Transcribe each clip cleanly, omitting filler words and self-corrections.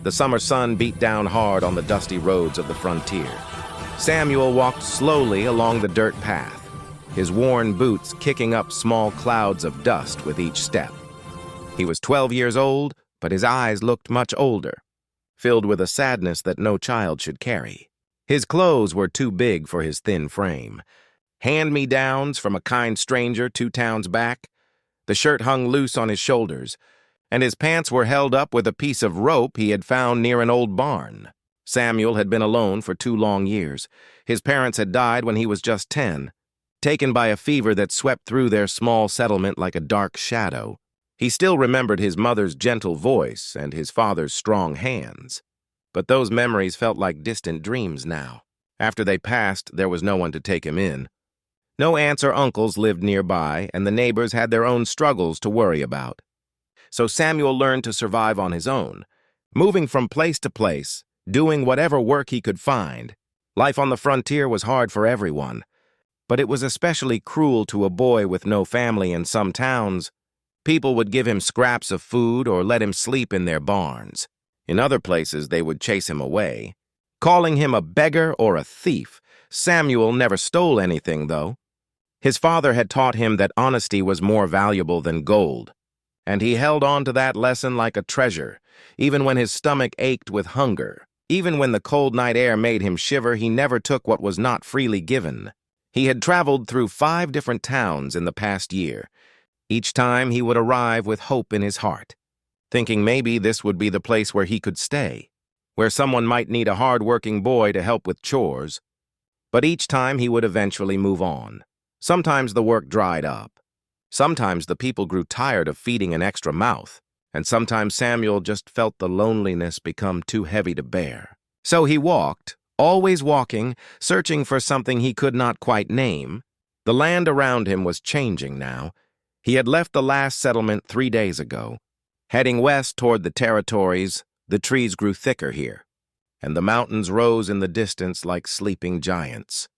The summer sun beat down hard on the dusty roads of the frontier. Samuel walked slowly along the dirt path, his worn boots kicking up small clouds of dust with each step. He was 12 years old, but his eyes looked much older, filled with a sadness that no child should carry. His clothes were too big for his thin frame. Hand-me-downs from a kind stranger 2 towns back. The shirt hung loose on his shoulders, and his pants were held up with a piece of rope he had found near an old barn. Samuel had been alone for 2 long years. His parents had died when he was just 10, taken by a fever that swept through their small settlement like a dark shadow. He still remembered his mother's gentle voice and his father's strong hands. But those memories felt like distant dreams now. After they passed, there was no one to take him in. No aunts or uncles lived nearby, and the neighbors had their own struggles to worry about. So Samuel learned to survive on his own, moving from place to place, doing whatever work he could find. Life on the frontier was hard for everyone, but it was especially cruel to a boy with no family in some towns. People would give him scraps of food or let him sleep in their barns. In other places, they would chase him away, calling him a beggar or a thief. Samuel never stole anything, though. His father had taught him that honesty was more valuable than gold, and he held on to that lesson like a treasure, even when his stomach ached with hunger. Even when the cold night air made him shiver, he never took what was not freely given. He had traveled through 5 different towns in the past year. Each time he would arrive with hope in his heart, thinking maybe this would be the place where he could stay, where someone might need a hard-working boy to help with chores. But each time he would eventually move on. Sometimes the work dried up. Sometimes the people grew tired of feeding an extra mouth, and sometimes Samuel just felt the loneliness become too heavy to bear. So he walked, always walking, searching for something he could not quite name. The land around him was changing now. He had left the last settlement 3 days ago. Heading west toward the territories, the trees grew thicker here, and the mountains rose in the distance like sleeping giants.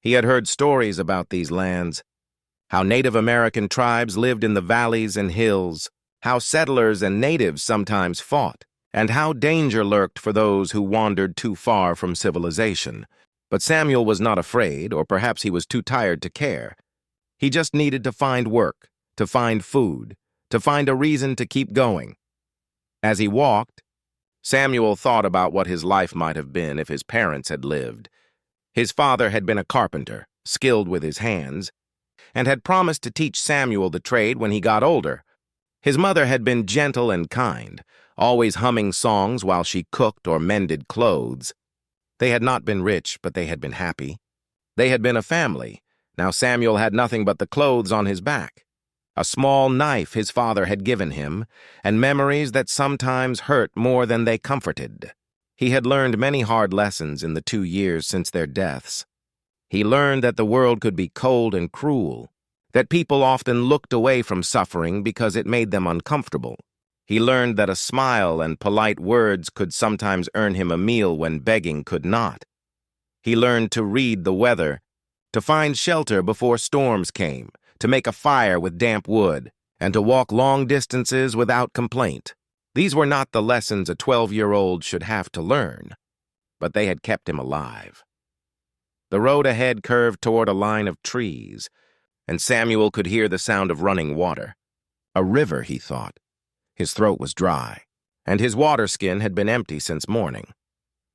He had heard stories about these lands, how Native American tribes lived in the valleys and hills, how settlers and natives sometimes fought, and how danger lurked for those who wandered too far from civilization. But Samuel was not afraid, or perhaps he was too tired to care. He just needed to find work, to find food, to find a reason to keep going. As he walked, Samuel thought about what his life might have been if his parents had lived. His father had been a carpenter, skilled with his hands, and had promised to teach Samuel the trade when he got older. His mother had been gentle and kind, always humming songs while she cooked or mended clothes. They had not been rich, but they had been happy. They had been a family. Now Samuel had nothing but the clothes on his back, a small knife his father had given him, and memories that sometimes hurt more than they comforted. He had learned many hard lessons in the 2 years since their deaths. He learned that the world could be cold and cruel, that people often looked away from suffering because it made them uncomfortable. He learned that a smile and polite words could sometimes earn him a meal when begging could not. He learned to read the weather, to find shelter before storms came, to make a fire with damp wood, and to walk long distances without complaint. These were not the lessons a 12-year-old should have to learn, but they had kept him alive. The road ahead curved toward a line of trees, and Samuel could hear the sound of running water. A river, he thought. His throat was dry, and his water skin had been empty since morning.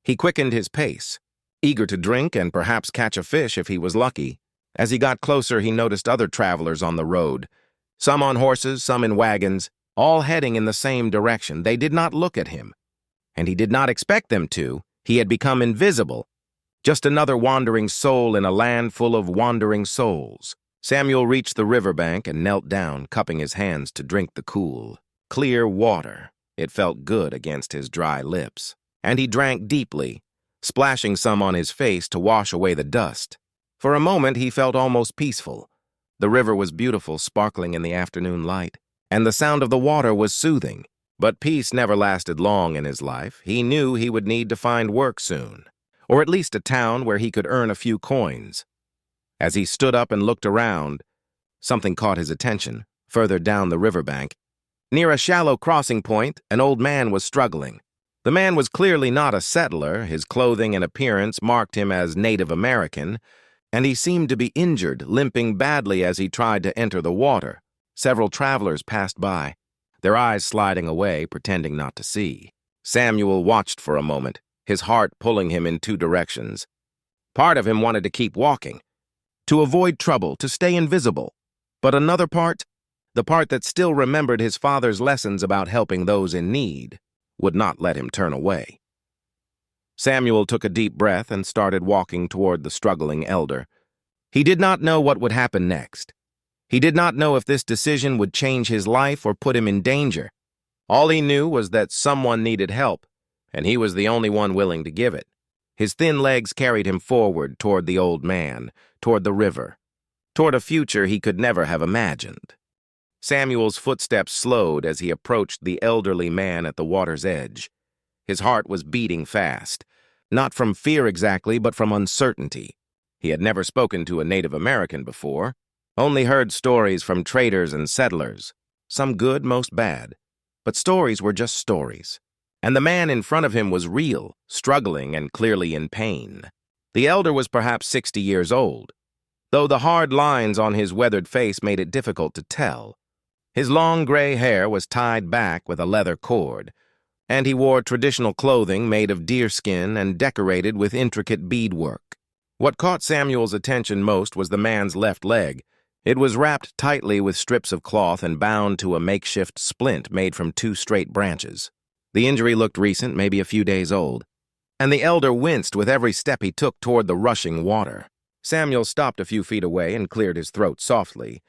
He quickened his pace, eager to drink and perhaps catch a fish if he was lucky. As he got closer, he noticed other travelers on the road, some on horses, some in wagons, all heading in the same direction. They did not look at him, and he did not expect them to. He had become invisible, just another wandering soul in a land full of wandering souls. Samuel reached the riverbank and knelt down, cupping his hands to drink the cool, clear water. It felt good against his dry lips, and he drank deeply, splashing some on his face to wash away the dust. For a moment, he felt almost peaceful. The river was beautiful, sparkling in the afternoon light, and the sound of the water was soothing. But peace never lasted long in his life. He knew he would need to find work soon, or at least a town where he could earn a few coins. As he stood up and looked around, something caught his attention, further down the riverbank. Near a shallow crossing point, an old man was struggling. The man was clearly not a settler. His clothing and appearance marked him as Native American, and he seemed to be injured, limping badly as he tried to enter the water. Several travelers passed by, their eyes sliding away, pretending not to see. Samuel watched for a moment, his heart pulling him in two directions. Part of him wanted to keep walking, to avoid trouble, to stay invisible. But another part, the part that still remembered his father's lessons about helping those in need, would not let him turn away. Samuel took a deep breath and started walking toward the struggling elder. He did not know what would happen next. He did not know if this decision would change his life or put him in danger. All he knew was that someone needed help, and he was the only one willing to give it. His thin legs carried him forward toward the old man, toward the river, toward a future he could never have imagined. Samuel's footsteps slowed as he approached the elderly man at the water's edge. His heart was beating fast, not from fear exactly, but from uncertainty. He had never spoken to a Native American before, only heard stories from traders and settlers, some good, most bad. But stories were just stories. And the man in front of him was real, struggling and clearly in pain. The elder was perhaps 60 years old, though the hard lines on his weathered face made it difficult to tell. His long gray hair was tied back with a leather cord, and he wore traditional clothing made of deerskin and decorated with intricate beadwork. What caught Samuel's attention most was the man's left leg. It was wrapped tightly with strips of cloth and bound to a makeshift splint made from two straight branches. The injury looked recent, maybe a few days old, and the elder winced with every step he took toward the rushing water. Samuel stopped a few feet away and cleared his throat softly.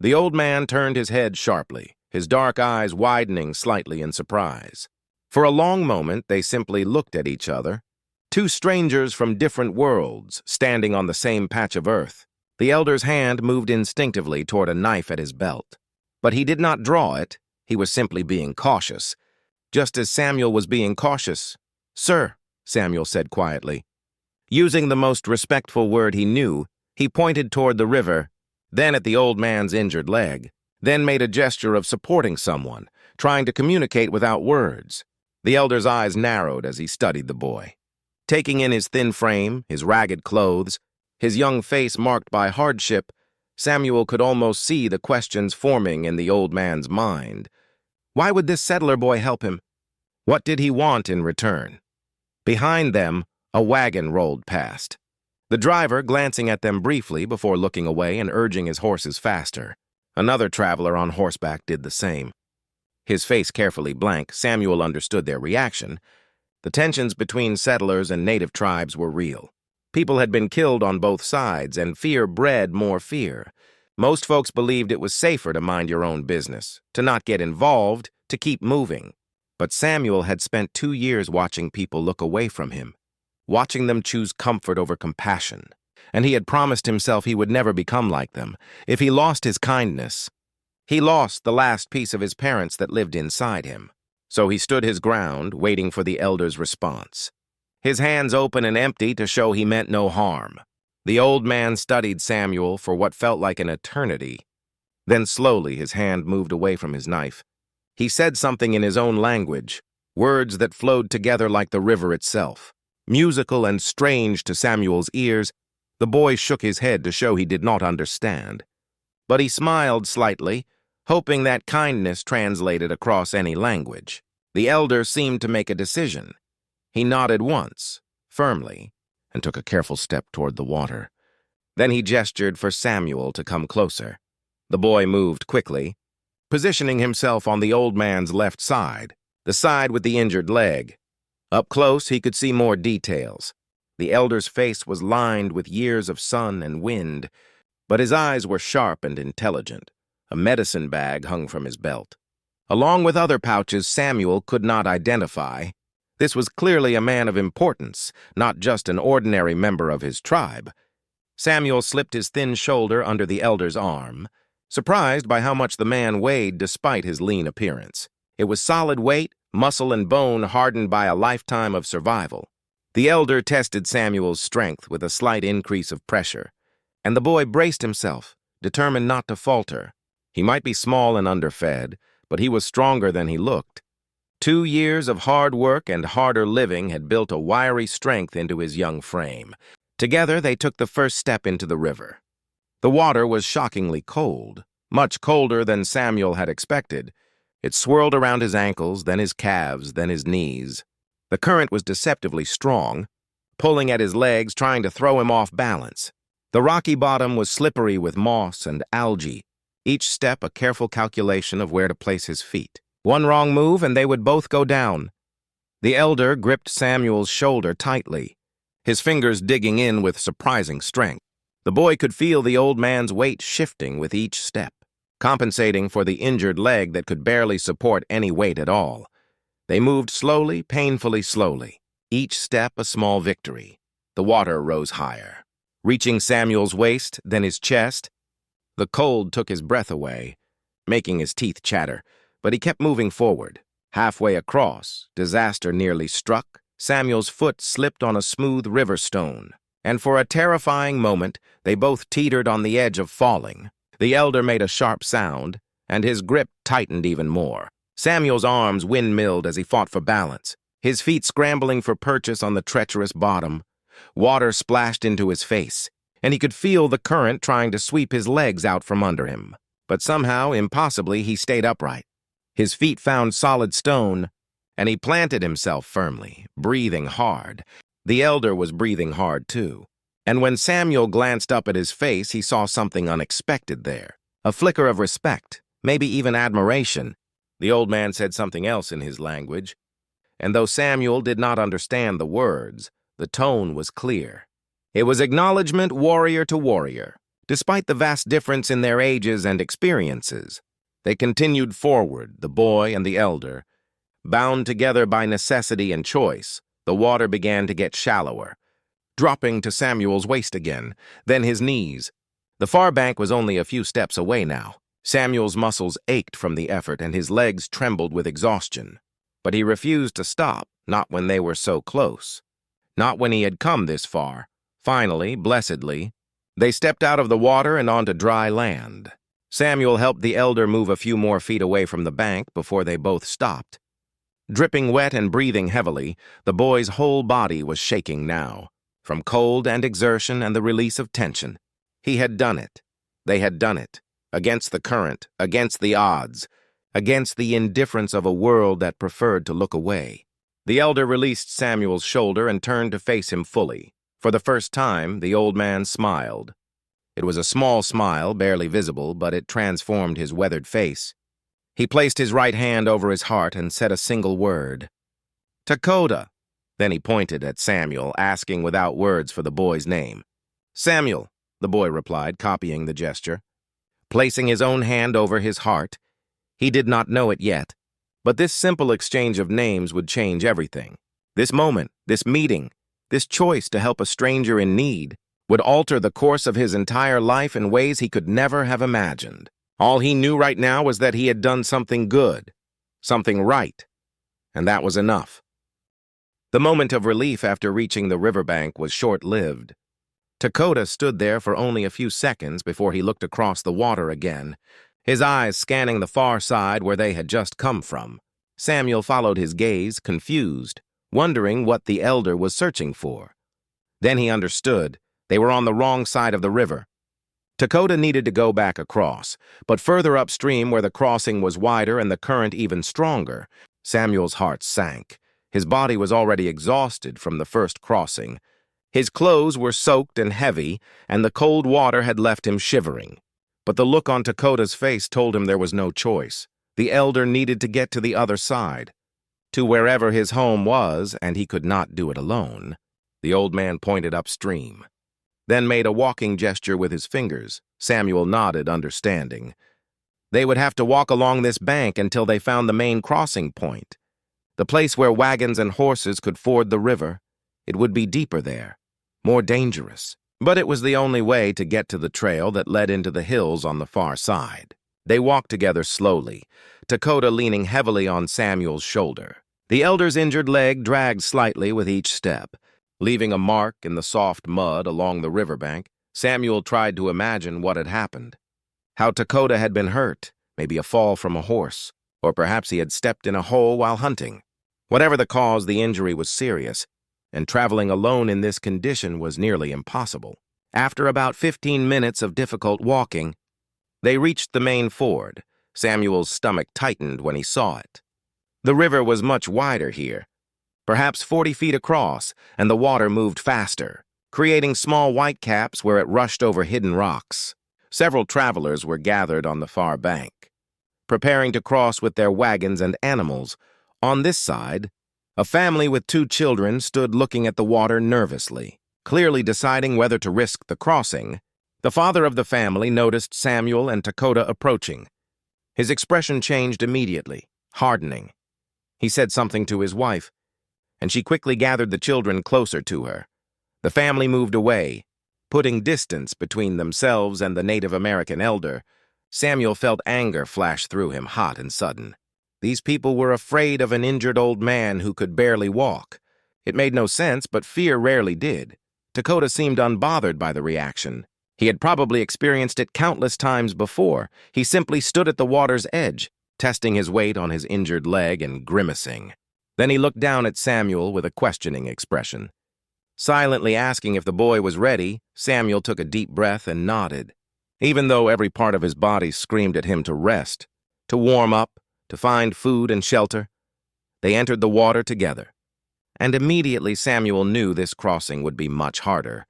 The old man turned his head sharply, his dark eyes widening slightly in surprise. For a long moment, they simply looked at each other, two strangers from different worlds standing on the same patch of earth. The elder's hand moved instinctively toward a knife at his belt. But he did not draw it. He was simply being cautious, just as Samuel was being cautious. "Sir," Samuel said quietly. Using the most respectful word he knew, he pointed toward the river, then at the old man's injured leg, then made a gesture of supporting someone, trying to communicate without words. The elder's eyes narrowed as he studied the boy. Taking in his thin frame, his ragged clothes, his young face marked by hardship, Samuel could almost see the questions forming in the old man's mind. Why would this settler boy help him? What did he want in return? Behind them, a wagon rolled past. The driver glancing at them briefly before looking away and urging his horses faster. Another traveler on horseback did the same. His face carefully blank, Samuel understood their reaction. The tensions between settlers and native tribes were real. People had been killed on both sides, and fear bred more fear. Most folks believed it was safer to mind your own business, to not get involved, to keep moving. But Samuel had spent 2 years watching people look away from him, watching them choose comfort over compassion, and he had promised himself he would never become like them. If he lost his kindness, he lost the last piece of his parents that lived inside him. So he stood his ground, waiting for the elder's response. His hands open and empty to show he meant no harm. The old man studied Samuel for what felt like an eternity. Then slowly his hand moved away from his knife. He said something in his own language, words that flowed together like the river itself. Musical and strange to Samuel's ears, the boy shook his head to show he did not understand. But he smiled slightly, hoping that kindness translated across any language. The elder seemed to make a decision. He nodded once, firmly, and took a careful step toward the water. Then he gestured for Samuel to come closer. The boy moved quickly, positioning himself on the old man's left side, the side with the injured leg. Up close, he could see more details. The elder's face was lined with years of sun and wind, but his eyes were sharp and intelligent. A medicine bag hung from his belt. Along with other pouches Samuel could not identify, this was clearly a man of importance, not just an ordinary member of his tribe. Samuel slipped his thin shoulder under the elder's arm, surprised by how much the man weighed despite his lean appearance. It was solid weight, muscle and bone hardened by a lifetime of survival. The elder tested Samuel's strength with a slight increase of pressure, and the boy braced himself, determined not to falter. He might be small and underfed, but he was stronger than he looked. 2 years of hard work and harder living had built a wiry strength into his young frame. Together, they took the first step into the river. The water was shockingly cold, much colder than Samuel had expected. It swirled around his ankles, then his calves, then his knees. The current was deceptively strong, pulling at his legs, trying to throw him off balance. The rocky bottom was slippery with moss and algae, each step a careful calculation of where to place his feet. One wrong move and they would both go down. The elder gripped Samuel's shoulder tightly, his fingers digging in with surprising strength. The boy could feel the old man's weight shifting with each step, compensating for the injured leg that could barely support any weight at all. They moved slowly, painfully slowly, each step a small victory. The water rose higher, reaching Samuel's waist, then his chest. The cold took his breath away, making his teeth chatter, but he kept moving forward. Halfway across, disaster nearly struck. Samuel's foot slipped on a smooth river stone, and for a terrifying moment, they both teetered on the edge of falling. The elder made a sharp sound, and his grip tightened even more. Samuel's arms windmilled as he fought for balance, his feet scrambling for purchase on the treacherous bottom. Water splashed into his face, and he could feel the current trying to sweep his legs out from under him. But somehow, impossibly, he stayed upright. His feet found solid stone, and he planted himself firmly, breathing hard. The elder was breathing hard, too. And when Samuel glanced up at his face, he saw something unexpected there. A flicker of respect, maybe even admiration. The old man said something else in his language, and though Samuel did not understand the words, the tone was clear. It was acknowledgement warrior to warrior. Despite the vast difference in their ages and experiences, they continued forward, the boy and the elder. Bound together by necessity and choice, the water began to get shallower, dropping to Samuel's waist again, then his knees. The far bank was only a few steps away now. Samuel's muscles ached from the effort and his legs trembled with exhaustion. But he refused to stop, not when they were so close. Not when he had come this far. Finally, blessedly, they stepped out of the water and onto dry land. Samuel helped the elder move a few more feet away from the bank before they both stopped. Dripping wet and breathing heavily, the boy's whole body was shaking now, from cold and exertion and the release of tension. He had done it. They had done it. Against the current, against the odds, against the indifference of a world that preferred to look away. The elder released Samuel's shoulder and turned to face him fully. For the first time, the old man smiled. It was a small smile, barely visible, but it transformed his weathered face. He placed his right hand over his heart and said a single word. "Dakota." Then he pointed at Samuel, asking without words for the boy's name. "Samuel," the boy replied, copying the gesture. Placing his own hand over his heart, he did not know it yet, but this simple exchange of names would change everything. This moment, this meeting, this choice to help a stranger in need would alter the course of his entire life in ways he could never have imagined. All he knew right now was that he had done something good, something right, and that was enough. The moment of relief after reaching the riverbank was short-lived. Dakota stood there for only a few seconds before he looked across the water again, his eyes scanning the far side where they had just come from. Samuel followed his gaze, confused, wondering what the elder was searching for. Then he understood. They were on the wrong side of the river. Dakota needed to go back across, but further upstream where the crossing was wider and the current even stronger, Samuel's heart sank. His body was already exhausted from the first crossing. His clothes were soaked and heavy, and the cold water had left him shivering. But the look on Dakota's face told him there was no choice. The elder needed to get to the other side, to wherever his home was, and he could not do it alone. The old man pointed upstream, then made a walking gesture with his fingers. Samuel nodded, understanding. They would have to walk along this bank until they found the main crossing point, the place where wagons and horses could ford the river. It would be deeper there, more dangerous. But it was the only way to get to the trail that led into the hills on the far side. They walked together slowly, Dakota leaning heavily on Samuel's shoulder. The elder's injured leg dragged slightly with each step, leaving a mark in the soft mud along the riverbank. Samuel tried to imagine what had happened. How Dakota had been hurt, maybe a fall from a horse, Or perhaps he had stepped in a hole while hunting. Whatever the cause, the injury was serious, and traveling alone in this condition was nearly impossible. After about 15 minutes of difficult walking, they reached the main ford. Samuel's stomach tightened when he saw it. The river was much wider here, perhaps 40 feet across, and the water moved faster, creating small whitecaps where it rushed over hidden rocks. Several travelers were gathered on the far bank, preparing to cross with their wagons and animals. On this side, a family with 2 children stood looking at the water nervously, clearly deciding whether to risk the crossing. The father of the family noticed Samuel and Dakota approaching. His expression changed immediately, hardening. He said something to his wife, and she quickly gathered the children closer to her. The family moved away, putting distance between themselves and the Native American elder. Samuel felt anger flash through him, hot and sudden. These people were afraid of an injured old man who could barely walk. It made no sense, but fear rarely did. Dakota seemed unbothered by the reaction. He had probably experienced it countless times before. He simply stood at the water's edge, testing his weight on his injured leg and grimacing. Then he looked down at Samuel with a questioning expression. Silently asking if the boy was ready, Samuel took a deep breath and nodded. Even though every part of his body screamed at him to rest, to warm up, to find food and shelter, they entered the water together. And immediately Samuel knew this crossing would be much harder.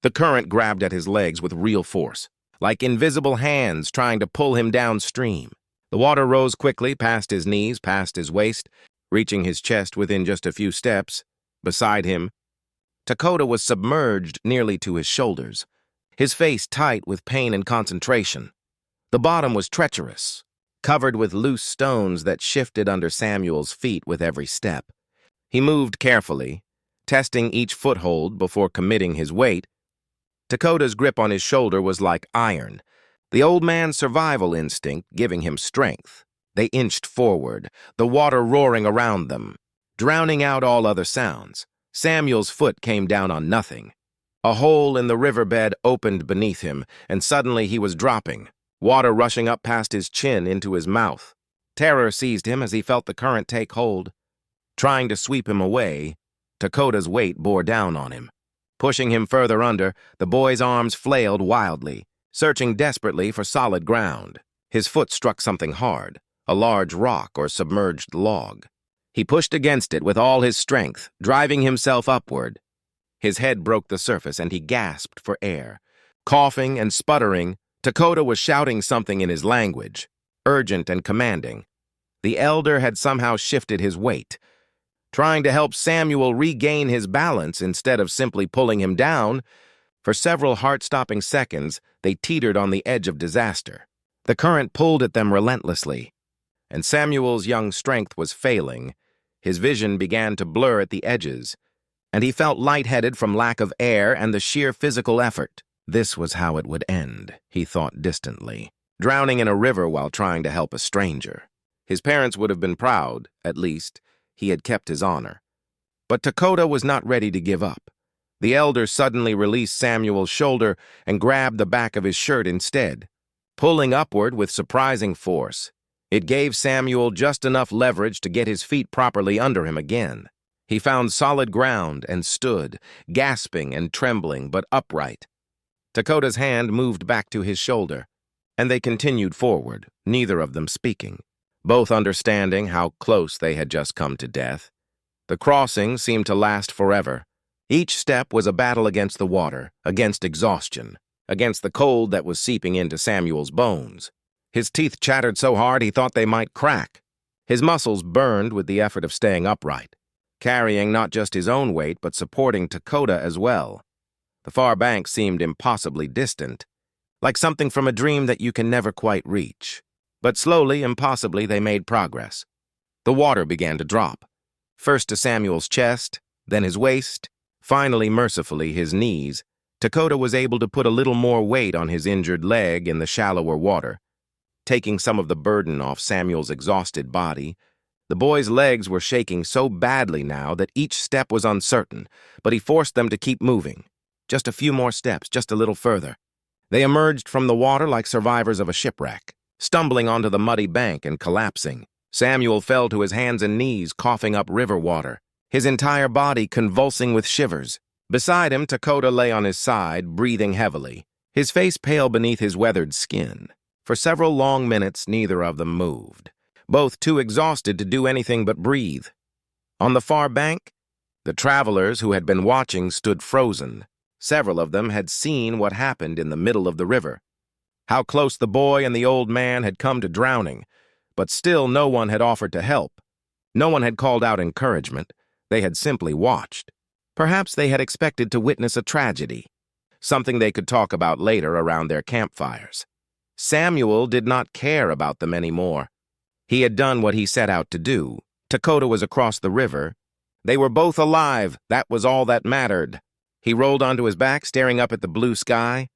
The current grabbed at his legs with real force, like invisible hands trying to pull him downstream. The water rose quickly past his knees, past his waist, reaching his chest within just a few steps. Beside him, Dakota was submerged nearly to his shoulders, his face tight with pain and concentration. The bottom was treacherous, covered with loose stones that shifted under Samuel's feet with every step. He moved carefully, testing each foothold before committing his weight. Dakota's grip on his shoulder was like iron, the old man's survival instinct giving him strength. They inched forward, the water roaring around them, drowning out all other sounds. Samuel's foot came down on nothing. A hole in the riverbed opened beneath him, and suddenly he was dropping, water rushing up past his chin into his mouth. Terror seized him as he felt the current take hold. Trying to sweep him away, Dakota's weight bore down on him. Pushing him further under, the boy's arms flailed wildly, searching desperately for solid ground. His foot struck something hard, a large rock or submerged log. He pushed against it with all his strength, driving himself upward. His head broke the surface and he gasped for air. Coughing and sputtering, Dakota was shouting something in his language, urgent and commanding. The elder had somehow shifted his weight, trying to help Samuel regain his balance instead of simply pulling him down. For several heart-stopping seconds, they teetered on the edge of disaster. The current pulled at them relentlessly, and Samuel's young strength was failing. His vision began to blur at the edges, and he felt lightheaded from lack of air and the sheer physical effort. This was how it would end, he thought distantly, drowning in a river while trying to help a stranger. His parents would have been proud, at least. He had kept his honor. But Dakota was not ready to give up. The elder suddenly released Samuel's shoulder and grabbed the back of his shirt instead, pulling upward with surprising force. It gave Samuel just enough leverage to get his feet properly under him again. He found solid ground and stood, gasping and trembling, but upright. Dakota's hand moved back to his shoulder, and they continued forward, neither of them speaking, both understanding how close they had just come to death. The crossing seemed to last forever. Each step was a battle against the water, against exhaustion, against the cold that was seeping into Samuel's bones. His teeth chattered so hard he thought they might crack. His muscles burned with the effort of staying upright, carrying not just his own weight but supporting Dakota as well. The far bank seemed impossibly distant, like something from a dream that you can never quite reach. But slowly, impossibly, they made progress. The water began to drop, first to Samuel's chest, then his waist, finally, mercifully, his knees. Dakota was able to put a little more weight on his injured leg in the shallower water, taking some of the burden off Samuel's exhausted body. The boy's legs were shaking so badly now that each step was uncertain, but he forced them to keep moving. Just a few more steps, just a little further. They emerged from the water like survivors of a shipwreck, stumbling onto the muddy bank and collapsing. Samuel fell to his hands and knees, coughing up river water, his entire body convulsing with shivers. Beside him, Dakota lay on his side, breathing heavily, his face pale beneath his weathered skin. For several long minutes, neither of them moved, both too exhausted to do anything but breathe. On the far bank, the travelers who had been watching stood frozen. Several of them had seen what happened in the middle of the river, how close the boy and the old man had come to drowning, but still no one had offered to help. No one had called out encouragement. They had simply watched. Perhaps they had expected to witness a tragedy, something they could talk about later around their campfires. Samuel did not care about them anymore. He had done what he set out to do. Dakota was across the river. They were both alive. That was all that mattered. He rolled onto his back, staring up at the blue sky,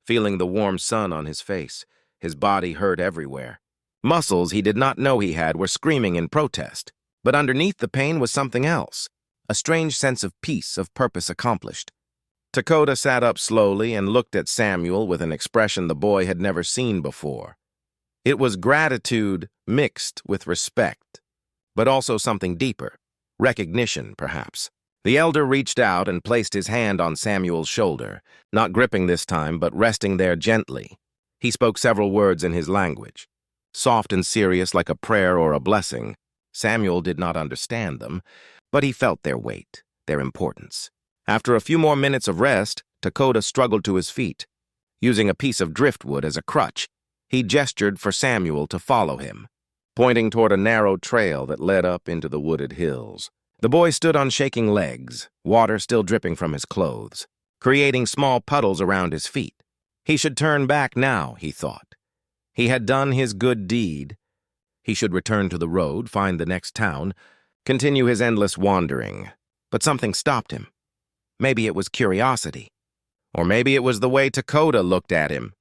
feeling the warm sun on his face. His body hurt everywhere. Muscles he did not know he had were screaming in protest. But underneath the pain was something else, a strange sense of peace, of purpose accomplished. Dakota sat up slowly and looked at Samuel with an expression the boy had never seen before. It was gratitude mixed with respect, but also something deeper, recognition, perhaps. The elder reached out and placed his hand on Samuel's shoulder, not gripping this time, but resting there gently. He spoke several words in his language, soft and serious like a prayer or a blessing. Samuel did not understand them, but he felt their weight, their importance. After a few more minutes of rest, Dakota struggled to his feet. Using a piece of driftwood as a crutch, he gestured for Samuel to follow him, pointing toward a narrow trail that led up into the wooded hills. The boy stood on shaking legs, water still dripping from his clothes, creating small puddles around his feet. He should turn back now, he thought. He had done his good deed. He should return to the road, find the next town, continue his endless wandering. But something stopped him. Maybe it was curiosity. Or maybe it was the way Dakota looked at him,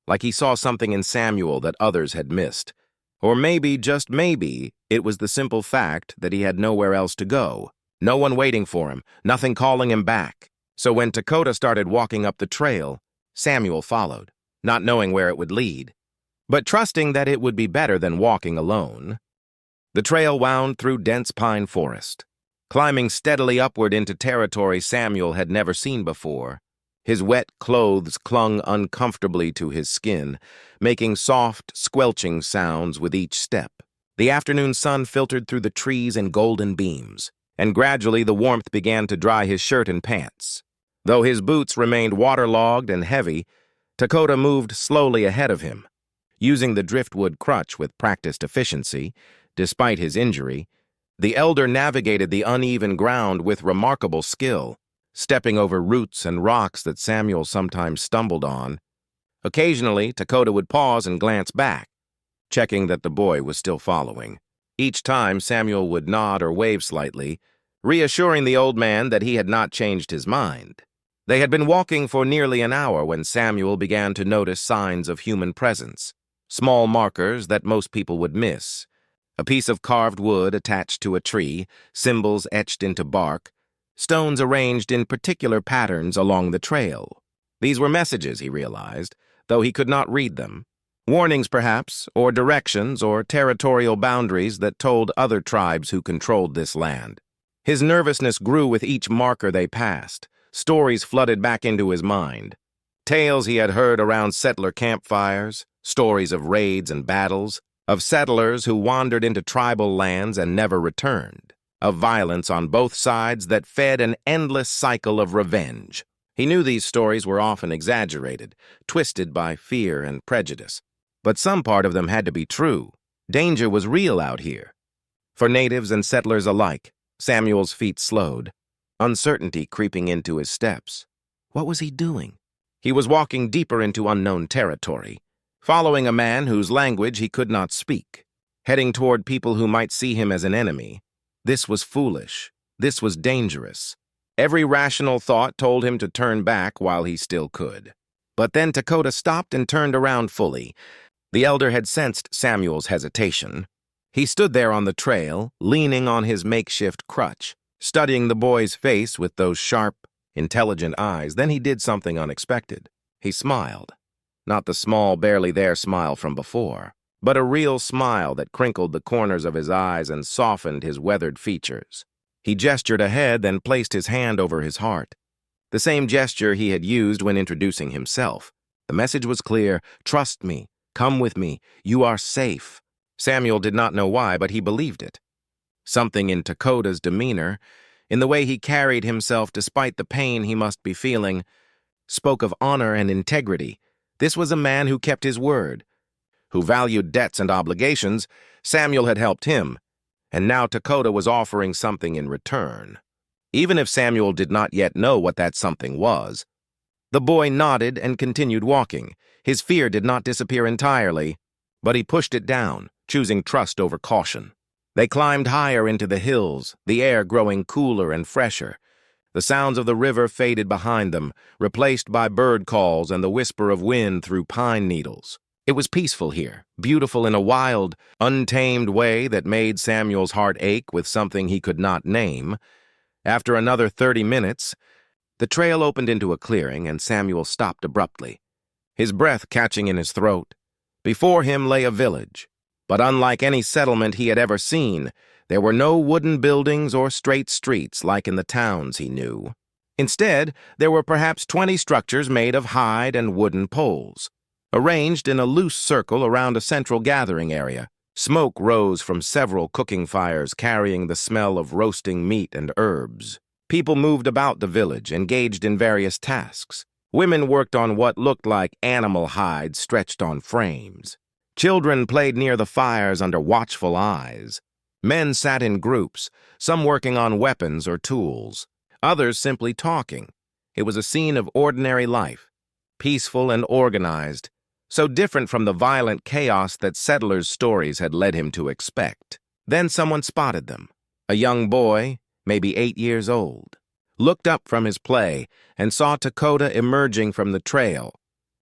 like he saw something in Samuel that others had missed. Or maybe, just maybe, it was the simple fact that he had nowhere else to go. No one waiting for him, nothing calling him back. So when Dakota started walking up the trail, Samuel followed, not knowing where it would lead, but trusting that it would be better than walking alone. The trail wound through dense pine forest, climbing steadily upward into territory Samuel had never seen before. His wet clothes clung uncomfortably to his skin, making soft, squelching sounds with each step. The afternoon sun filtered through the trees in golden beams, and gradually the warmth began to dry his shirt and pants. Though his boots remained waterlogged and heavy, Dakota moved slowly ahead of him. Using the driftwood crutch with practiced efficiency, despite his injury, the elder navigated the uneven ground with remarkable skill, stepping over roots and rocks that Samuel sometimes stumbled on. Occasionally, Dakota would pause and glance back, checking that the boy was still following. Each time, Samuel would nod or wave slightly, reassuring the old man that he had not changed his mind. They had been walking for nearly an hour when Samuel began to notice signs of human presence, small markers that most people would miss. A piece of carved wood attached to a tree, symbols etched into bark, stones arranged in particular patterns along the trail. These were messages, he realized, though he could not read them. Warnings, perhaps, or directions or territorial boundaries that told other tribes who controlled this land. His nervousness grew with each marker they passed. Stories flooded back into his mind. Tales he had heard around settler campfires, stories of raids and battles, of settlers who wandered into tribal lands and never returned, of violence on both sides that fed an endless cycle of revenge. He knew these stories were often exaggerated, twisted by fear and prejudice. But some part of them had to be true. Danger was real out here. For natives and settlers alike, Samuel's feet slowed, uncertainty creeping into his steps. What was he doing? He was walking deeper into unknown territory, following a man whose language he could not speak, heading toward people who might see him as an enemy. This was foolish. This was dangerous. Every rational thought told him to turn back while he still could. But then Dakota stopped and turned around fully. The elder had sensed Samuel's hesitation. He stood there on the trail, leaning on his makeshift crutch, studying the boy's face with those sharp, intelligent eyes. Then he did something unexpected. He smiled. Not the small, barely there smile from before, but a real smile that crinkled the corners of his eyes and softened his weathered features. He gestured ahead, then placed his hand over his heart. The same gesture he had used when introducing himself. The message was clear: trust me, come with me, you are safe. Samuel did not know why, but he believed it. Something in Takoda's demeanor, in the way he carried himself despite the pain he must be feeling, spoke of honor and integrity. This was a man who kept his word, who valued debts and obligations. Samuel had helped him, and now Takoda was offering something in return. Even if Samuel did not yet know what that something was, the boy nodded and continued walking. His fear did not disappear entirely, but he pushed it down, choosing trust over caution. They climbed higher into the hills, the air growing cooler and fresher. The sounds of the river faded behind them, replaced by bird calls and the whisper of wind through pine needles. It was peaceful here, beautiful in a wild, untamed way that made Samuel's heart ache with something he could not name. After another 30 minutes, the trail opened into a clearing, and Samuel stopped abruptly, his breath catching in his throat. Before him lay a village, but unlike any settlement he had ever seen, there were no wooden buildings or straight streets like in the towns he knew. Instead, there were perhaps 20 structures made of hide and wooden poles, arranged in a loose circle around a central gathering area. Smoke rose from several cooking fires, carrying the smell of roasting meat and herbs. People moved about the village, engaged in various tasks. Women worked on what looked like animal hides stretched on frames. Children played near the fires under watchful eyes. Men sat in groups, some working on weapons or tools, others simply talking. It was a scene of ordinary life, peaceful and organized, so different from the violent chaos that settlers' stories had led him to expect. Then someone spotted them. A young boy, maybe 8 years old, looked up from his play and saw Takoda emerging from the trail.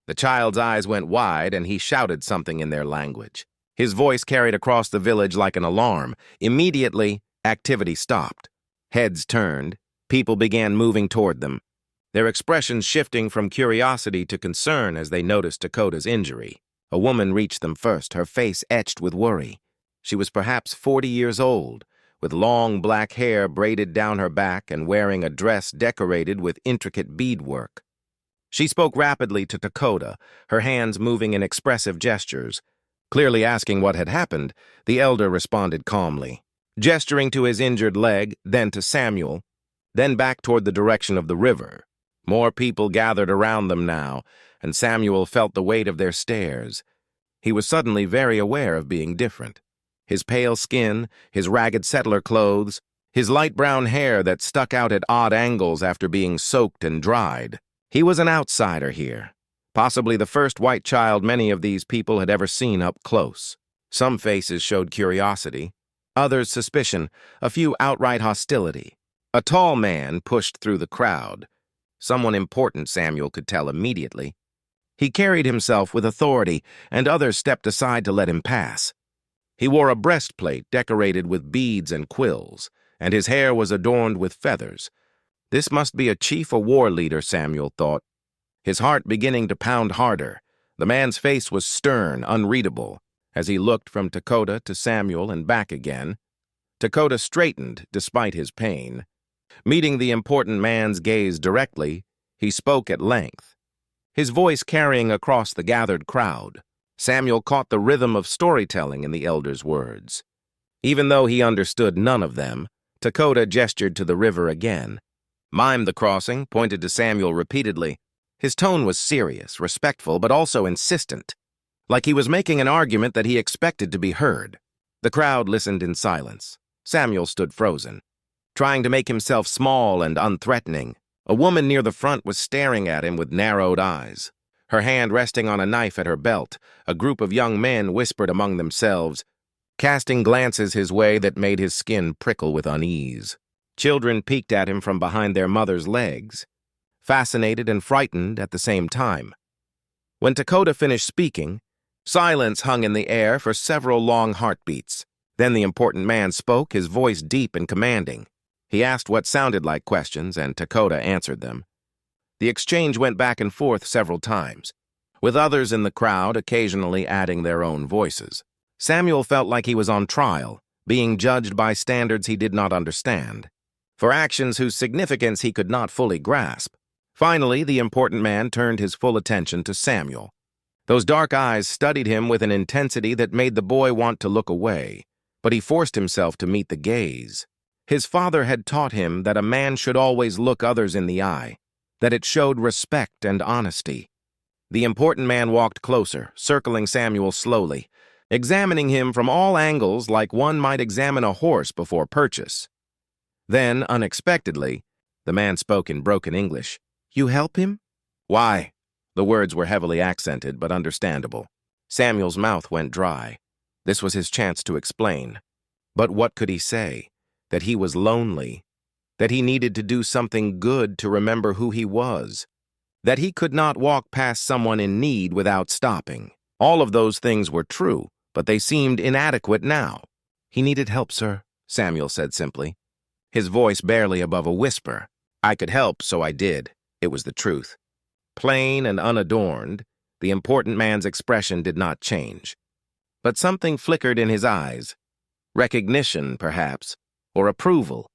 The child's eyes went wide, and he shouted something in their language. His voice carried across the village like an alarm. Immediately, activity stopped. Heads turned. People began moving toward them, their expressions shifting from curiosity to concern as they noticed Takoda's injury. A woman reached them first, her face etched with worry. She was perhaps 40 years old, with long black hair braided down her back and wearing a dress decorated with intricate beadwork. She spoke rapidly to Takoda, her hands moving in expressive gestures. Clearly asking what had happened, the elder responded calmly, gesturing to his injured leg, then to Samuel, then back toward the direction of the river. More people gathered around them now, and Samuel felt the weight of their stares. He was suddenly very aware of being different. His pale skin, his ragged settler clothes, his light brown hair that stuck out at odd angles after being soaked and dried. He was an outsider here, possibly the first white child many of these people had ever seen up close. Some faces showed curiosity, others suspicion, a few outright hostility. A tall man pushed through the crowd. Someone important, Samuel could tell immediately. He carried himself with authority, and others stepped aside to let him pass. He wore a breastplate decorated with beads and quills, and his hair was adorned with feathers. This must be a chief or war leader, Samuel thought, his heart beginning to pound harder. The man's face was stern, unreadable. As he looked from Takoda to Samuel and back again, Takoda straightened despite his pain. Meeting the important man's gaze directly, he spoke at length, his voice carrying across the gathered crowd. Samuel caught the rhythm of storytelling in the elder's words. Even though he understood none of them, Takoda gestured to the river again, mimed the crossing, pointed to Samuel repeatedly. His tone was serious, respectful, but also insistent, like he was making an argument that he expected to be heard. The crowd listened in silence. Samuel stood frozen, trying to make himself small and unthreatening. A woman near the front was staring at him with narrowed eyes, her hand resting on a knife at her belt. A group of young men whispered among themselves, casting glances his way that made his skin prickle with unease. Children peeked at him from behind their mother's legs, fascinated and frightened at the same time. When Takoda finished speaking, silence hung in the air for several long heartbeats. Then the important man spoke, his voice deep and commanding. He asked what sounded like questions, and Takoda answered them. The exchange went back and forth several times, with others in the crowd occasionally adding their own voices. Samuel felt like he was on trial, being judged by standards he did not understand, for actions whose significance he could not fully grasp. Finally, the important man turned his full attention to Samuel. Those dark eyes studied him with an intensity that made the boy want to look away, but he forced himself to meet the gaze. His father had taught him that a man should always look others in the eye, that it showed respect and honesty. The important man walked closer, circling Samuel slowly, examining him from all angles like one might examine a horse before purchase. Then, unexpectedly, the man spoke in broken English. "You help him?" "Why?" The words were heavily accented but understandable. Samuel's mouth went dry. This was his chance to explain. But what could he say? That he was lonely. That he needed to do something good to remember who he was. That he could not walk past someone in need without stopping. All of those things were true, but they seemed inadequate now. "He needed help, sir," Samuel said simply, his voice barely above a whisper. "I could help, so I did." It was the truth. Plain and unadorned, the important man's expression did not change. But something flickered in his eyes. Recognition, perhaps, or approval.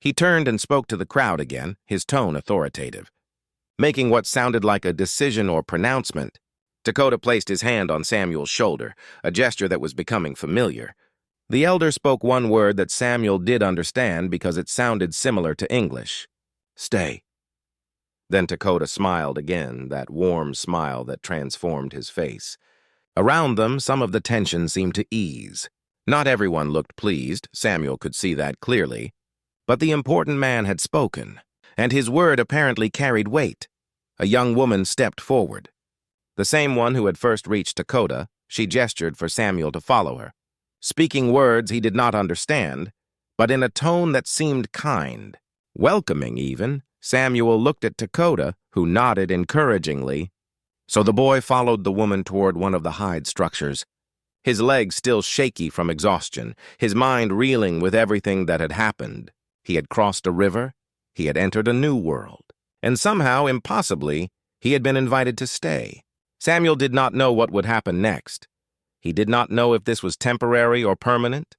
He turned and spoke to the crowd again, his tone authoritative. Making what sounded like a decision or pronouncement, Dakota placed his hand on Samuel's shoulder, a gesture that was becoming familiar. The elder spoke one word that Samuel did understand because it sounded similar to English. "Stay." Then Dakota smiled again, that warm smile that transformed his face. Around them, some of the tension seemed to ease. Not everyone looked pleased, Samuel could see that clearly. But the important man had spoken, and his word apparently carried weight. A young woman stepped forward. The same one who had first reached Dakota, she gestured for Samuel to follow her. Speaking words he did not understand, but in a tone that seemed kind, welcoming even, Samuel looked at Dakota, who nodded encouragingly. So the boy followed the woman toward one of the hide structures, his legs still shaky from exhaustion, his mind reeling with everything that had happened. He had crossed a river, he had entered a new world, and somehow, impossibly, he had been invited to stay. Samuel did not know what would happen next. He did not know if this was temporary or permanent,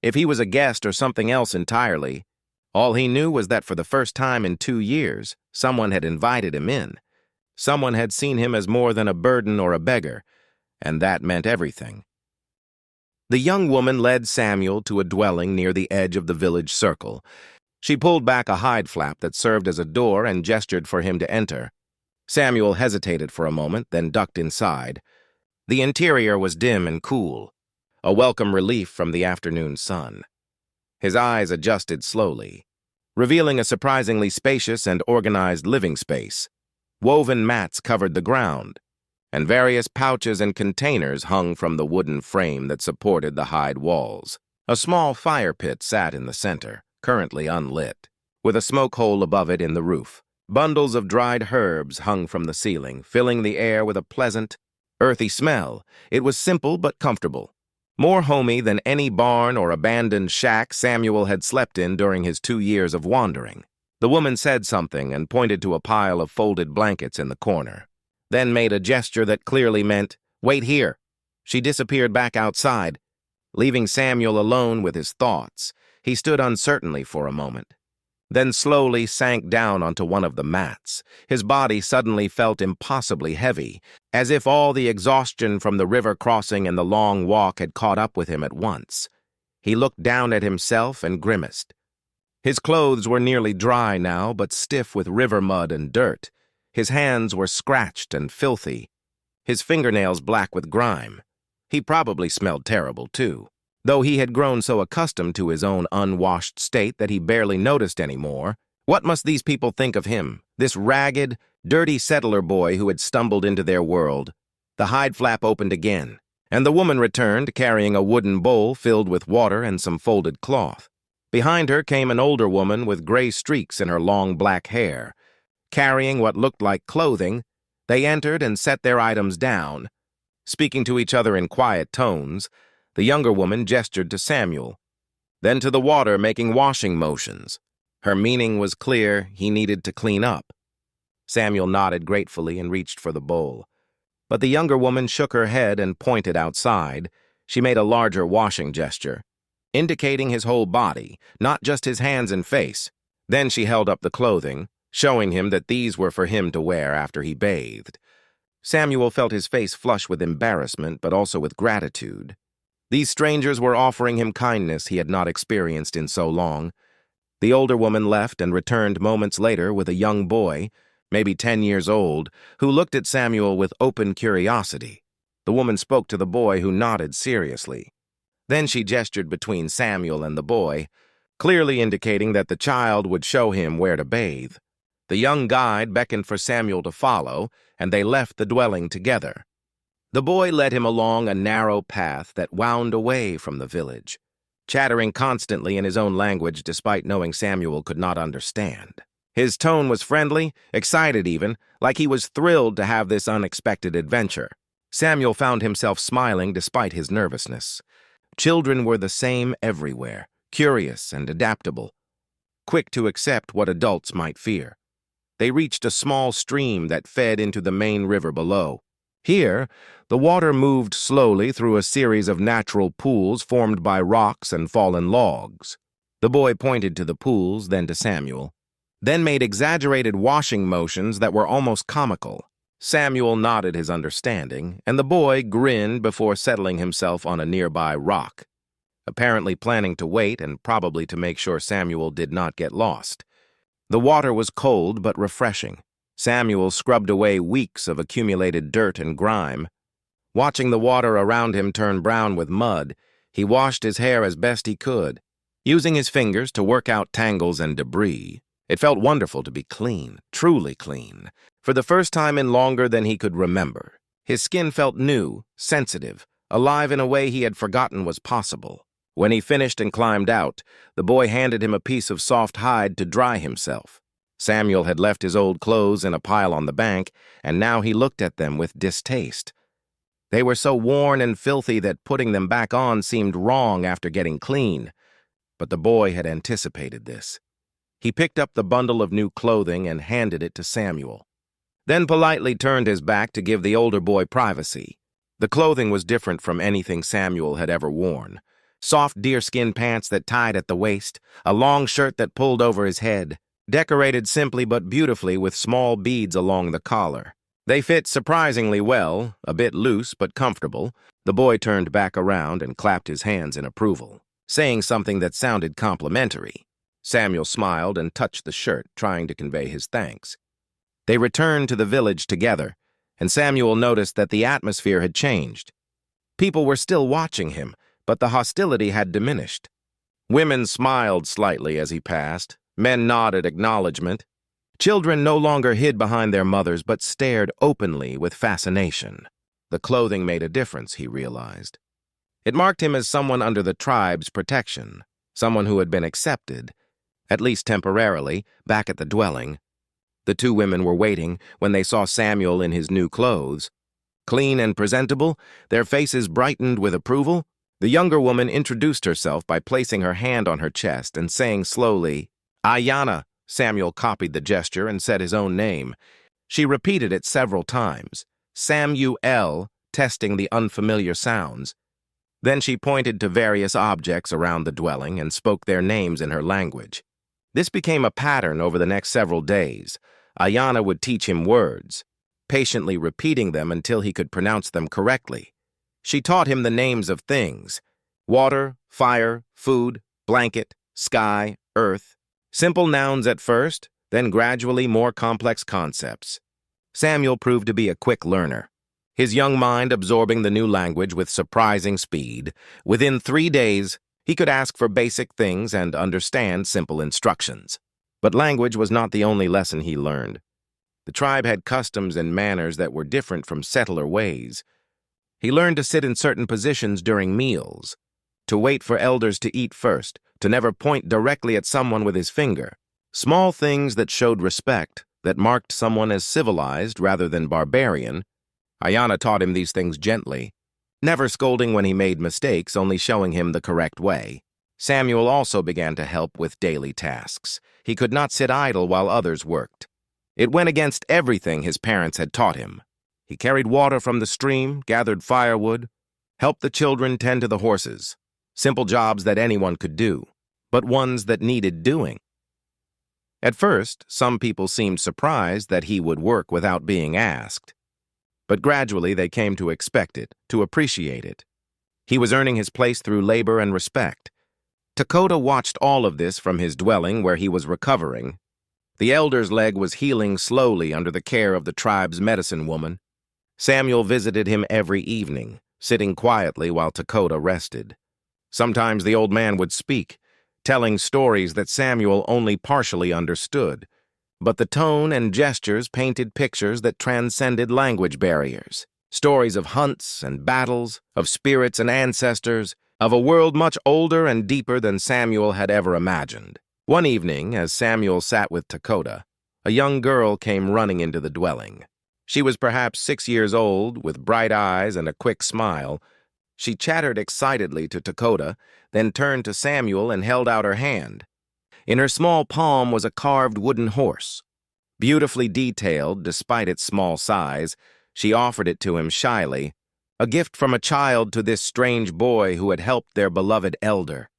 if he was a guest or something else entirely. All he knew was that for the first time in 2 years, someone had invited him in. Someone had seen him as more than a burden or a beggar, and that meant everything. The young woman led Samuel to a dwelling near the edge of the village circle. She pulled back a hide flap that served as a door and gestured for him to enter. Samuel hesitated for a moment, then ducked inside. The interior was dim and cool, a welcome relief from the afternoon sun. His eyes adjusted slowly, revealing a surprisingly spacious and organized living space. Woven mats covered the ground, and various pouches and containers hung from the wooden frame that supported the hide walls. A small fire pit sat in the center, currently unlit, with a smoke hole above it in the roof. Bundles of dried herbs hung from the ceiling, filling the air with a pleasant, earthy smell. It was simple but comfortable. More homey than any barn or abandoned shack Samuel had slept in during his 2 years of wandering. The woman said something and pointed to a pile of folded blankets in the corner, then made a gesture that clearly meant, "Wait here." She disappeared back outside, leaving Samuel alone with his thoughts. He stood uncertainly for a moment, then slowly sank down onto one of the mats. His body suddenly felt impossibly heavy, as if all the exhaustion from the river crossing and the long walk had caught up with him at once. He looked down at himself and grimaced. His clothes were nearly dry now, but stiff with river mud and dirt. His hands were scratched and filthy, his fingernails black with grime. He probably smelled terrible, too, though he had grown so accustomed to his own unwashed state that he barely noticed anymore. What must these people think of him, this ragged, dirty settler boy who had stumbled into their world? The hide flap opened again, and the woman returned, carrying a wooden bowl filled with water and some folded cloth. Behind her came an older woman with gray streaks in her long black hair. Carrying what looked like clothing, they entered and set their items down. Speaking to each other in quiet tones, the younger woman gestured to Samuel, then to the water, making washing motions. Her meaning was clear: he needed to clean up. Samuel nodded gratefully and reached for the bowl. But the younger woman shook her head and pointed outside. She made a larger washing gesture, indicating his whole body, not just his hands and face. Then she held up the clothing, showing him that these were for him to wear after he bathed. Samuel felt his face flush with embarrassment, but also with gratitude. These strangers were offering him kindness he had not experienced in so long. The older woman left and returned moments later with a young boy, maybe 10 years old, who looked at Samuel with open curiosity. The woman spoke to the boy, who nodded seriously. Then she gestured between Samuel and the boy, clearly indicating that the child would show him where to bathe. The young guide beckoned for Samuel to follow, and they left the dwelling together. The boy led him along a narrow path that wound away from the village, chattering constantly in his own language despite knowing Samuel could not understand. His tone was friendly, excited even, like he was thrilled to have this unexpected adventure. Samuel found himself smiling despite his nervousness. Children were the same everywhere, curious and adaptable, quick to accept what adults might fear. They reached a small stream that fed into the main river below. Here, the water moved slowly through a series of natural pools formed by rocks and fallen logs. The boy pointed to the pools, then to Samuel, then made exaggerated washing motions that were almost comical. Samuel nodded his understanding, and the boy grinned before settling himself on a nearby rock, apparently planning to wait and probably to make sure Samuel did not get lost. The water was cold but refreshing. Samuel scrubbed away weeks of accumulated dirt and grime. Watching the water around him turn brown with mud, he washed his hair as best he could, using his fingers to work out tangles and debris. It felt wonderful to be clean, truly clean, for the first time in longer than he could remember. His skin felt new, sensitive, alive in a way he had forgotten was possible. When he finished and climbed out, the boy handed him a piece of soft hide to dry himself. Samuel had left his old clothes in a pile on the bank, and now he looked at them with distaste. They were so worn and filthy that putting them back on seemed wrong after getting clean. But the boy had anticipated this. He picked up the bundle of new clothing and handed it to Samuel, then politely turned his back to give the older boy privacy. The clothing was different from anything Samuel had ever worn. Soft deerskin pants that tied at the waist, a long shirt that pulled over his head, decorated simply but beautifully with small beads along the collar. They fit surprisingly well, a bit loose but comfortable. The boy turned back around and clapped his hands in approval, saying something that sounded complimentary. Samuel smiled and touched the shirt, trying to convey his thanks. They returned to the village together, and Samuel noticed that the atmosphere had changed. People were still watching him, but the hostility had diminished. Women smiled slightly as he passed. Men nodded acknowledgement. Children no longer hid behind their mothers, but stared openly with fascination. The clothing made a difference, he realized. It marked him as someone under the tribe's protection, someone who had been accepted, at least temporarily, back at the dwelling. The two women were waiting when they saw Samuel in his new clothes. Clean and presentable, their faces brightened with approval. The younger woman introduced herself by placing her hand on her chest and saying slowly, "Ayanna." Samuel copied the gesture and said his own name. She repeated it several times, Samuel, testing the unfamiliar sounds. Then she pointed to various objects around the dwelling and spoke their names in her language. This became a pattern over the next several days. Ayanna would teach him words, patiently repeating them until he could pronounce them correctly. She taught him the names of things: water, fire, food, blanket, sky, earth. Simple nouns at first, then gradually more complex concepts. Samuel proved to be a quick learner, his young mind absorbing the new language with surprising speed. Within 3 days, he could ask for basic things and understand simple instructions. But language was not the only lesson he learned. The tribe had customs and manners that were different from settler ways. He learned to sit in certain positions during meals, to wait for elders to eat first, to never point directly at someone with his finger. Small things that showed respect, that marked someone as civilized rather than barbarian. Ayanna taught him these things gently, never scolding when he made mistakes, only showing him the correct way. Samuel also began to help with daily tasks. He could not sit idle while others worked. It went against everything his parents had taught him. He carried water from the stream, gathered firewood, Help the children tend to the horses. Simple jobs that anyone could do, but ones that needed doing. At first, some people seemed surprised that he would work without being asked. But gradually they came to expect it, to appreciate it. He was earning his place through labor and respect. Dakota watched all of this from his dwelling where he was recovering. The elder's leg was healing slowly under the care of the tribe's medicine woman. Samuel visited him every evening, sitting quietly while Dakota rested. Sometimes the old man would speak, telling stories that Samuel only partially understood, but the tone and gestures painted pictures that transcended language barriers. Stories of hunts and battles, of spirits and ancestors, of a world much older and deeper than Samuel had ever imagined. One evening, as Samuel sat with Dakota, a young girl came running into the dwelling. She was perhaps 6 years old, with bright eyes and a quick smile. She chattered excitedly to Dakota, then turned to Samuel and held out her hand. In her small palm was a carved wooden horse. Beautifully detailed, despite its small size, she offered it to him shyly, a gift from a child to this strange boy who had helped their beloved elder.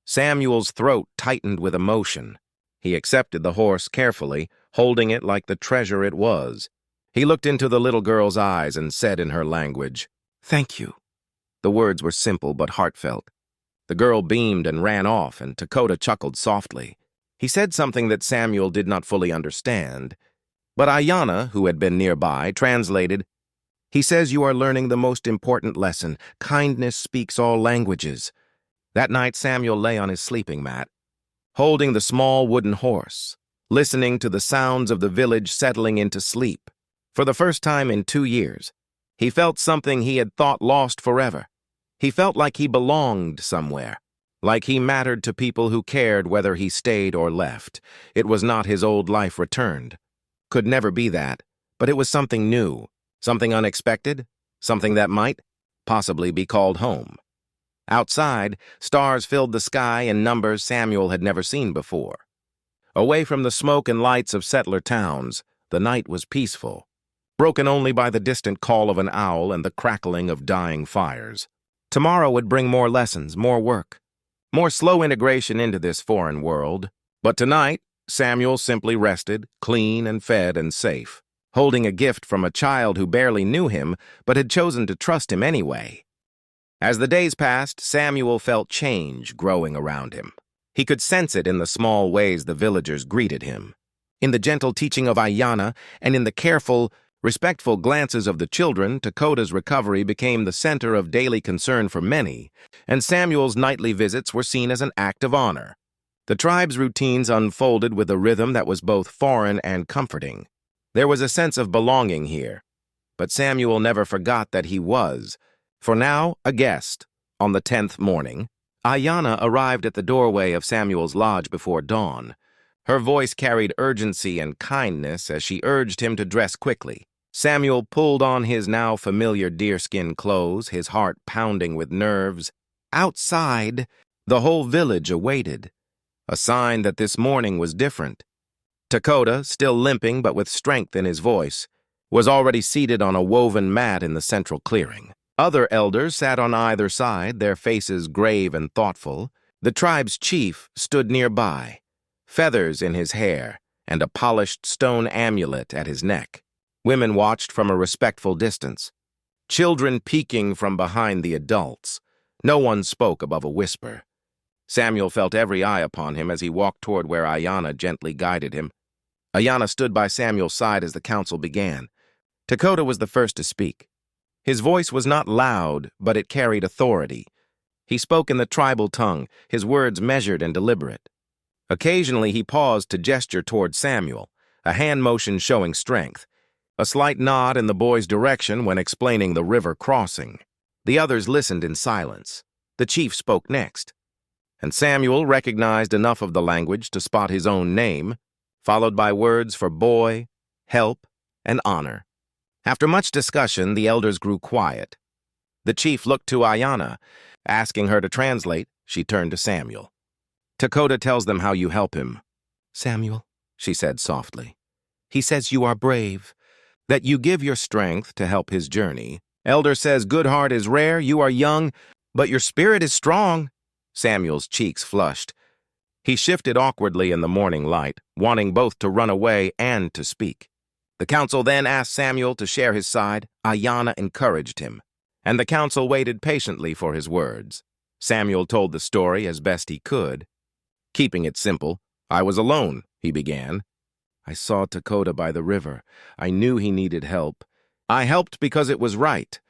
Samuel's throat tightened with emotion. He accepted the horse carefully, holding it like the treasure it was. He looked into the little girl's eyes and said in her language, "Thank you." The words were simple but heartfelt. The girl beamed and ran off, and Dakota chuckled softly. He said something that Samuel did not fully understand, but Ayanna, who had been nearby, translated, "He says you are learning the most important lesson. Kindness speaks all languages." That night Samuel lay on his sleeping mat, holding the small wooden horse, listening to the sounds of the village settling into sleep. For the first time in 2 years, he felt something he had thought lost forever. He felt like he belonged somewhere, like he mattered to people who cared whether he stayed or left. It was not his old life returned. Could never be that, but it was something new, something unexpected, something that might possibly be called home. Outside, stars filled the sky in numbers Samuel had never seen before. Away from the smoke and lights of settler towns, the night was peaceful, broken only by the distant call of an owl and the crackling of dying fires. Tomorrow would bring more lessons, more work, more slow integration into this foreign world. But tonight, Samuel simply rested, clean and fed and safe, holding a gift from a child who barely knew him but had chosen to trust him anyway. As the days passed, Samuel felt change growing around him. He could sense it in the small ways the villagers greeted him, in the gentle teaching of Ayanna, and in the careful, respectful glances of the children. Dakota's recovery became the center of daily concern for many, and Samuel's nightly visits were seen as an act of honor. The tribe's routines unfolded with a rhythm that was both foreign and comforting. There was a sense of belonging here, but Samuel never forgot that he was, for now, a guest. On the 10th morning, Ayanna arrived at the doorway of Samuel's lodge before dawn. Her voice carried urgency and kindness as she urged him to dress quickly. Samuel pulled on his now familiar deerskin clothes, his heart pounding with nerves. Outside, the whole village awaited, a sign that this morning was different. Dakota, still limping but with strength in his voice, was already seated on a woven mat in the central clearing. Other elders sat on either side, their faces grave and thoughtful. The tribe's chief stood nearby, feathers in his hair and a polished stone amulet at his neck. Women watched from a respectful distance, children peeking from behind the adults. No one spoke above a whisper. Samuel felt every eye upon him as he walked toward where Ayanna gently guided him. Ayanna stood by Samuel's side as the council began. Dakota was the first to speak. His voice was not loud, but it carried authority. He spoke in the tribal tongue, his words measured and deliberate. Occasionally he paused to gesture toward Samuel, a hand motion showing strength, a slight nod in the boy's direction when explaining the river crossing. The others listened in silence. The chief spoke next, and Samuel recognized enough of the language to spot his own name, followed by words for boy, help, and honor. After much discussion, the elders grew quiet. The chief looked to Ayanna. Asking her to translate, she turned to Samuel. "Dakota tells them how you help him." "Samuel," she said softly, "he says you are brave, that you give your strength to help his journey, Elder says good heart is rare, you are young, but your spirit is strong. Samuel's cheeks flushed. He shifted awkwardly in the morning light, wanting both to run away and to speak. The council then asked Samuel to share his side. Ayanna encouraged him, and the council waited patiently for his words. Samuel told the story as best he could. Keeping it simple, I was alone, he began. I saw Dakota by the river. I knew he needed help. I helped because it was right.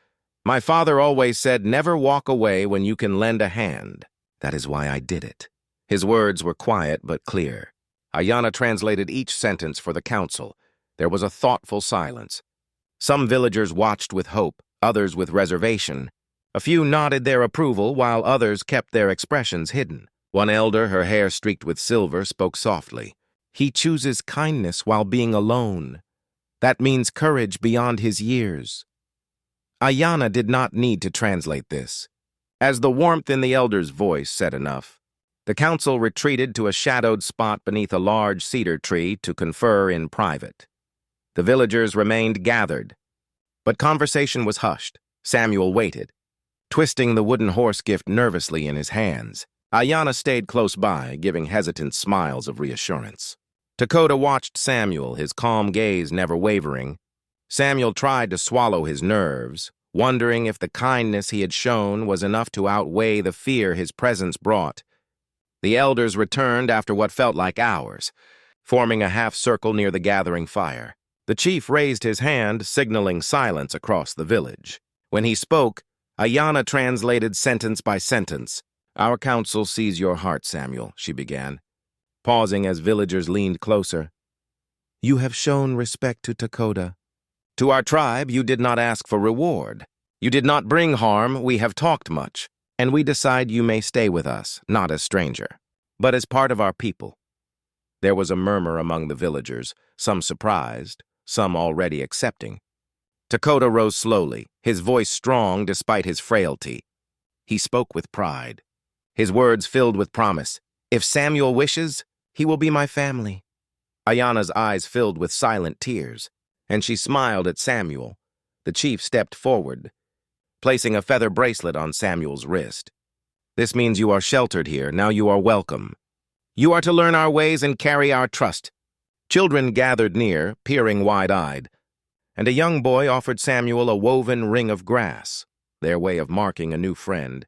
My father always said, never walk away when you can lend a hand. That is why I did it. His words were quiet but clear. Ayanna translated each sentence for the council. There was a thoughtful silence. Some villagers watched with hope, others with reservation. A few nodded their approval, while others kept their expressions hidden. One elder, her hair streaked with silver, spoke softly. He chooses kindness while being alone. That means courage beyond his years. Ayanna did not need to translate this. As the warmth in the elder's voice said enough, the council retreated to a shadowed spot beneath a large cedar tree to confer in private. The villagers remained gathered, but conversation was hushed. Samuel waited, twisting the wooden horse gift nervously in his hands. Ayanna stayed close by, giving hesitant smiles of reassurance. Dakota watched Samuel, his calm gaze never wavering. Samuel tried to swallow his nerves, wondering if the kindness he had shown was enough to outweigh the fear his presence brought. The elders returned after what felt like hours, forming a half-circle near the gathering fire. The chief raised his hand, signaling silence across the village. When he spoke, Ayanna translated sentence by sentence. Our council sees your heart, Samuel, she began, pausing as villagers leaned closer. You have shown respect to Dakota. To our tribe, you did not ask for reward. You did not bring harm, we have talked much, and we decide you may stay with us, not as stranger, but as part of our people. There was a murmur among the villagers, some surprised, some already accepting. Dakota rose slowly, his voice strong despite his frailty. He spoke with pride, his words filled with promise. If Samuel wishes, he will be my family. Ayanna's eyes filled with silent tears, and she smiled at Samuel. The chief stepped forward, placing a feather bracelet on Samuel's wrist. This means you are sheltered here, now you are welcome. You are to learn our ways and carry our trust. Children gathered near, peering wide-eyed, and a young boy offered Samuel a woven ring of grass, their way of marking a new friend.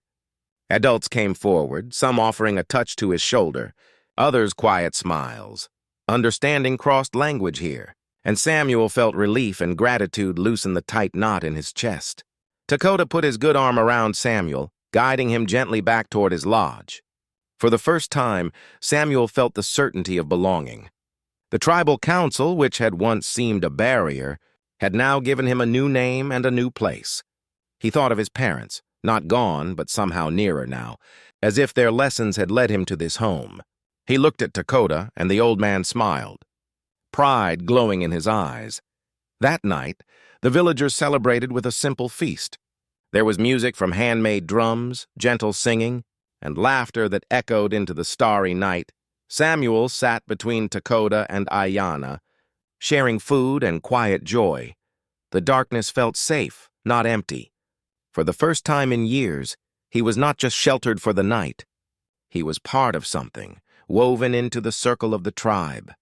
Adults came forward, some offering a touch to his shoulder, others quiet smiles. Understanding crossed language here, and Samuel felt relief and gratitude loosen the tight knot in his chest. Dakota put his good arm around Samuel, guiding him gently back toward his lodge. For the first time, Samuel felt the certainty of belonging. The tribal council, which had once seemed a barrier, had now given him a new name and a new place. He thought of his parents, not gone, but somehow nearer now, as if their lessons had led him to this home. He looked at Dakota, and the old man smiled, pride glowing in his eyes. That night, the villagers celebrated with a simple feast. There was music from handmade drums, gentle singing, and laughter that echoed into the starry night. Samuel sat between Dakota and Ayanna, sharing food and quiet joy. The darkness felt safe, not empty. For the first time in years, he was not just sheltered for the night. He was part of something, woven into the circle of the tribe.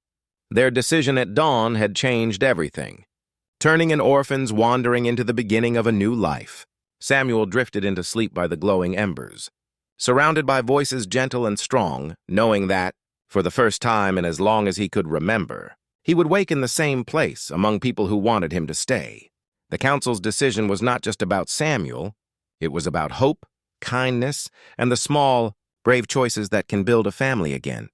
Their decision at dawn had changed everything, turning an orphan's wandering into the beginning of a new life. Samuel drifted into sleep by the glowing embers, surrounded by voices gentle and strong, knowing that, for the first time in as long as he could remember, he would wake in the same place among people who wanted him to stay. The council's decision was not just about Samuel, it was about hope, kindness, and the small, brave choices that can build a family again.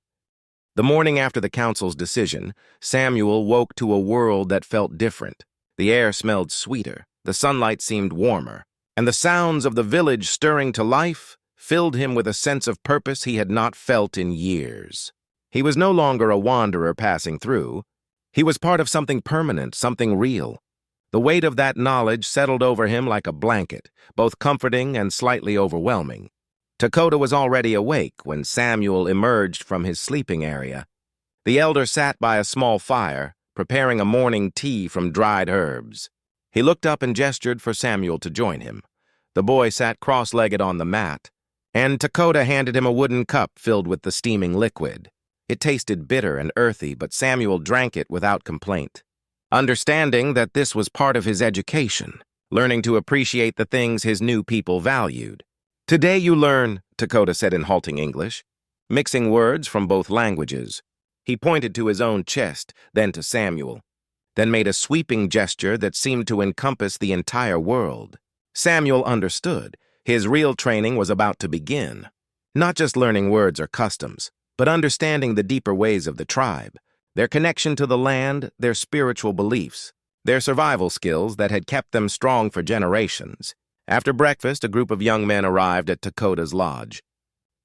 The morning after the council's decision, Samuel woke to a world that felt different. The air smelled sweeter, the sunlight seemed warmer, and the sounds of the village stirring to life filled him with a sense of purpose he had not felt in years. He was no longer a wanderer passing through. He was part of something permanent, something real. The weight of that knowledge settled over him like a blanket, both comforting and slightly overwhelming. Dakota was already awake when Samuel emerged from his sleeping area. The elder sat by a small fire, preparing a morning tea from dried herbs. He looked up and gestured for Samuel to join him. The boy sat cross-legged on the mat, and Dakota handed him a wooden cup filled with the steaming liquid. It tasted bitter and earthy, but Samuel drank it without complaint, understanding that this was part of his education, learning to appreciate the things his new people valued. "Today you learn," Dakota said in halting English, mixing words from both languages. He pointed to his own chest, then to Samuel, then made a sweeping gesture that seemed to encompass the entire world. Samuel understood. His real training was about to begin. Not just learning words or customs, but understanding the deeper ways of the tribe, their connection to the land, their spiritual beliefs, their survival skills that had kept them strong for generations. After breakfast, a group of young men arrived at Dakota's lodge.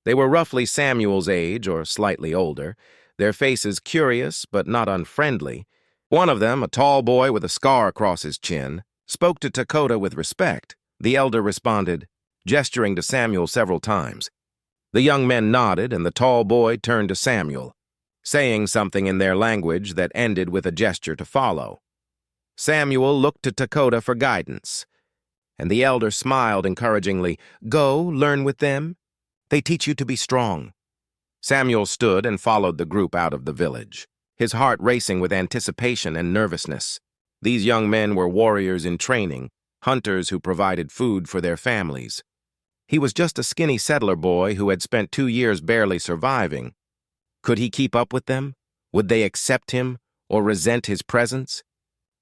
They were roughly Samuel's age or slightly older, their faces curious but not unfriendly. One of them, a tall boy with a scar across his chin, spoke to Dakota with respect. The elder responded, gesturing to Samuel several times. The young men nodded, and the tall boy turned to Samuel, saying something in their language that ended with a gesture to follow. Samuel looked to Dakota for guidance, and the elder smiled encouragingly. "Go, learn with them. They teach you to be strong." Samuel stood and followed the group out of the village, his heart racing with anticipation and nervousness. These young men were warriors in training, hunters who provided food for their families. He was just a skinny settler boy who had spent 2 years barely surviving. Could he keep up with them? Would they accept him or resent his presence?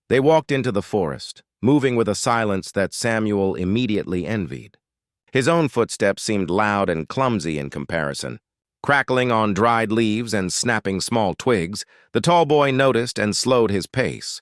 They walked into the forest, moving with a silence that Samuel immediately envied. His own footsteps seemed loud and clumsy in comparison. Crackling on dried leaves and snapping small twigs, the tall boy noticed and slowed his pace.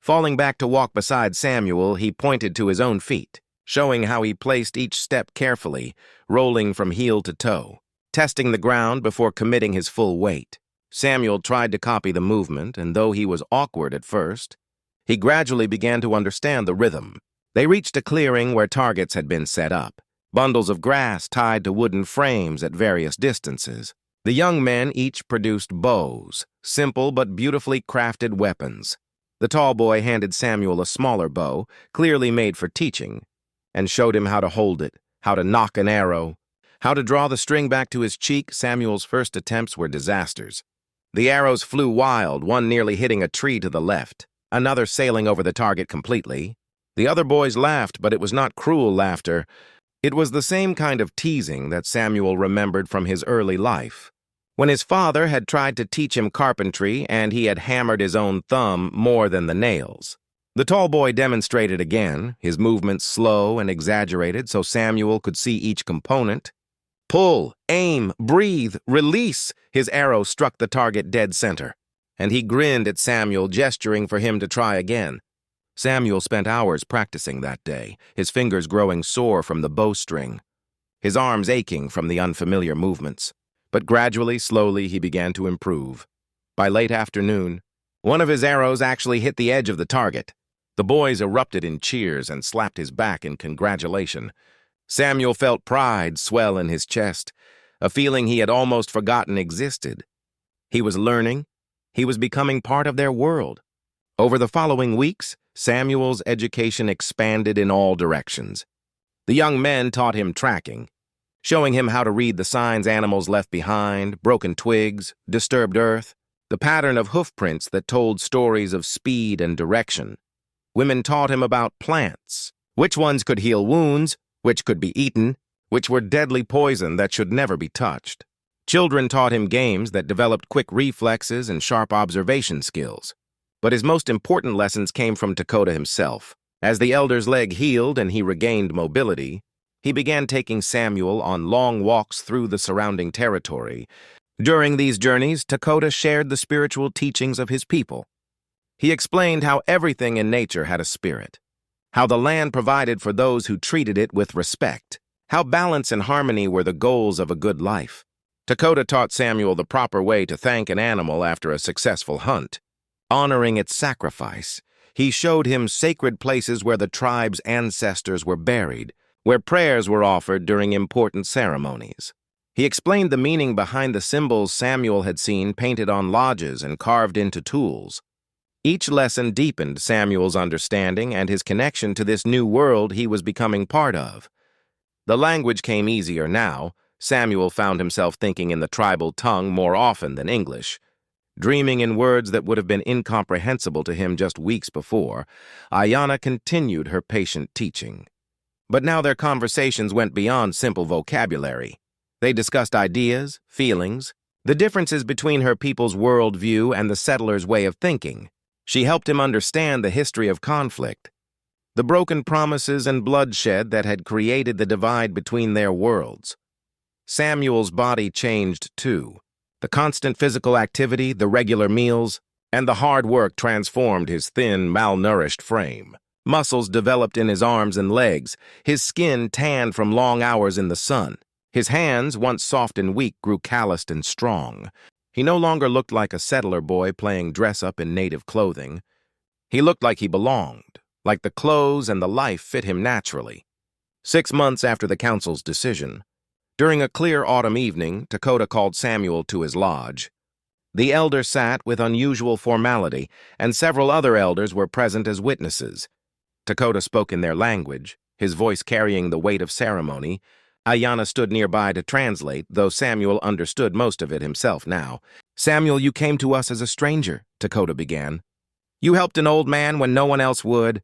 Falling back to walk beside Samuel, he pointed to his own feet, showing how he placed each step carefully, rolling from heel to toe, testing the ground before committing his full weight. Samuel tried to copy the movement, and though he was awkward at first, he gradually began to understand the rhythm. They reached a clearing where targets had been set up, bundles of grass tied to wooden frames at various distances. The young men each produced bows, simple but beautifully crafted weapons. The tall boy handed Samuel a smaller bow, clearly made for teaching, and showed him how to hold it, how to nock an arrow, how to draw the string back to his cheek. Samuel's first attempts were disasters. The arrows flew wild, one nearly hitting a tree to the left, another sailing over the target completely. The other boys laughed, but it was not cruel laughter. It was the same kind of teasing that Samuel remembered from his early life, when his father had tried to teach him carpentry and he had hammered his own thumb more than the nails. The tall boy demonstrated again, his movements slow and exaggerated so Samuel could see each component. Pull, aim, breathe, release. His arrow struck the target dead center, and he grinned at Samuel, gesturing for him to try again. Samuel spent hours practicing that day, his fingers growing sore from the bowstring, his arms aching from the unfamiliar movements. But gradually, slowly, he began to improve. By late afternoon, one of his arrows actually hit the edge of the target. The boys erupted in cheers and slapped his back in congratulation. Samuel felt pride swell in his chest, a feeling he had almost forgotten existed. He was learning. He was becoming part of their world. Over the following weeks, Samuel's education expanded in all directions. The young men taught him tracking, showing him how to read the signs animals left behind, broken twigs, disturbed earth, the pattern of hoof prints that told stories of speed and direction. Women taught him about plants, which ones could heal wounds, which could be eaten, which were deadly poison that should never be touched. Children taught him games that developed quick reflexes and sharp observation skills. But his most important lessons came from Dakota himself. As the elder's leg healed and he regained mobility, he began taking Samuel on long walks through the surrounding territory. During these journeys, Dakota shared the spiritual teachings of his people. He explained how everything in nature had a spirit, how the land provided for those who treated it with respect, how balance and harmony were the goals of a good life. Dakota taught Samuel the proper way to thank an animal after a successful hunt. Honoring its sacrifice, he showed him sacred places where the tribe's ancestors were buried, where prayers were offered during important ceremonies. He explained the meaning behind the symbols Samuel had seen painted on lodges and carved into tools. Each lesson deepened Samuel's understanding and his connection to this new world he was becoming part of. The language came easier now. Samuel found himself thinking in the tribal tongue more often than English. Dreaming in words that would have been incomprehensible to him just weeks before, Ayanna continued her patient teaching. But now their conversations went beyond simple vocabulary. They discussed ideas, feelings, the differences between her people's worldview and the settlers' way of thinking. She helped him understand the history of conflict, the broken promises and bloodshed that had created the divide between their worlds. Samuel's body changed too. The constant physical activity, the regular meals, and the hard work transformed his thin, malnourished frame. Muscles developed in his arms and legs, his skin tanned from long hours in the sun. His hands, once soft and weak, grew calloused and strong. He no longer looked like a settler boy playing dress-up in native clothing. He looked like he belonged, like the clothes and the life fit him naturally. 6 months after the council's decision, during a clear autumn evening, Dakota called Samuel to his lodge. The elder sat with unusual formality, and several other elders were present as witnesses. Dakota spoke in their language, his voice carrying the weight of ceremony. Ayanna stood nearby to translate, though Samuel understood most of it himself now. "Samuel, you came to us as a stranger," Dakota began. "You helped an old man when no one else would.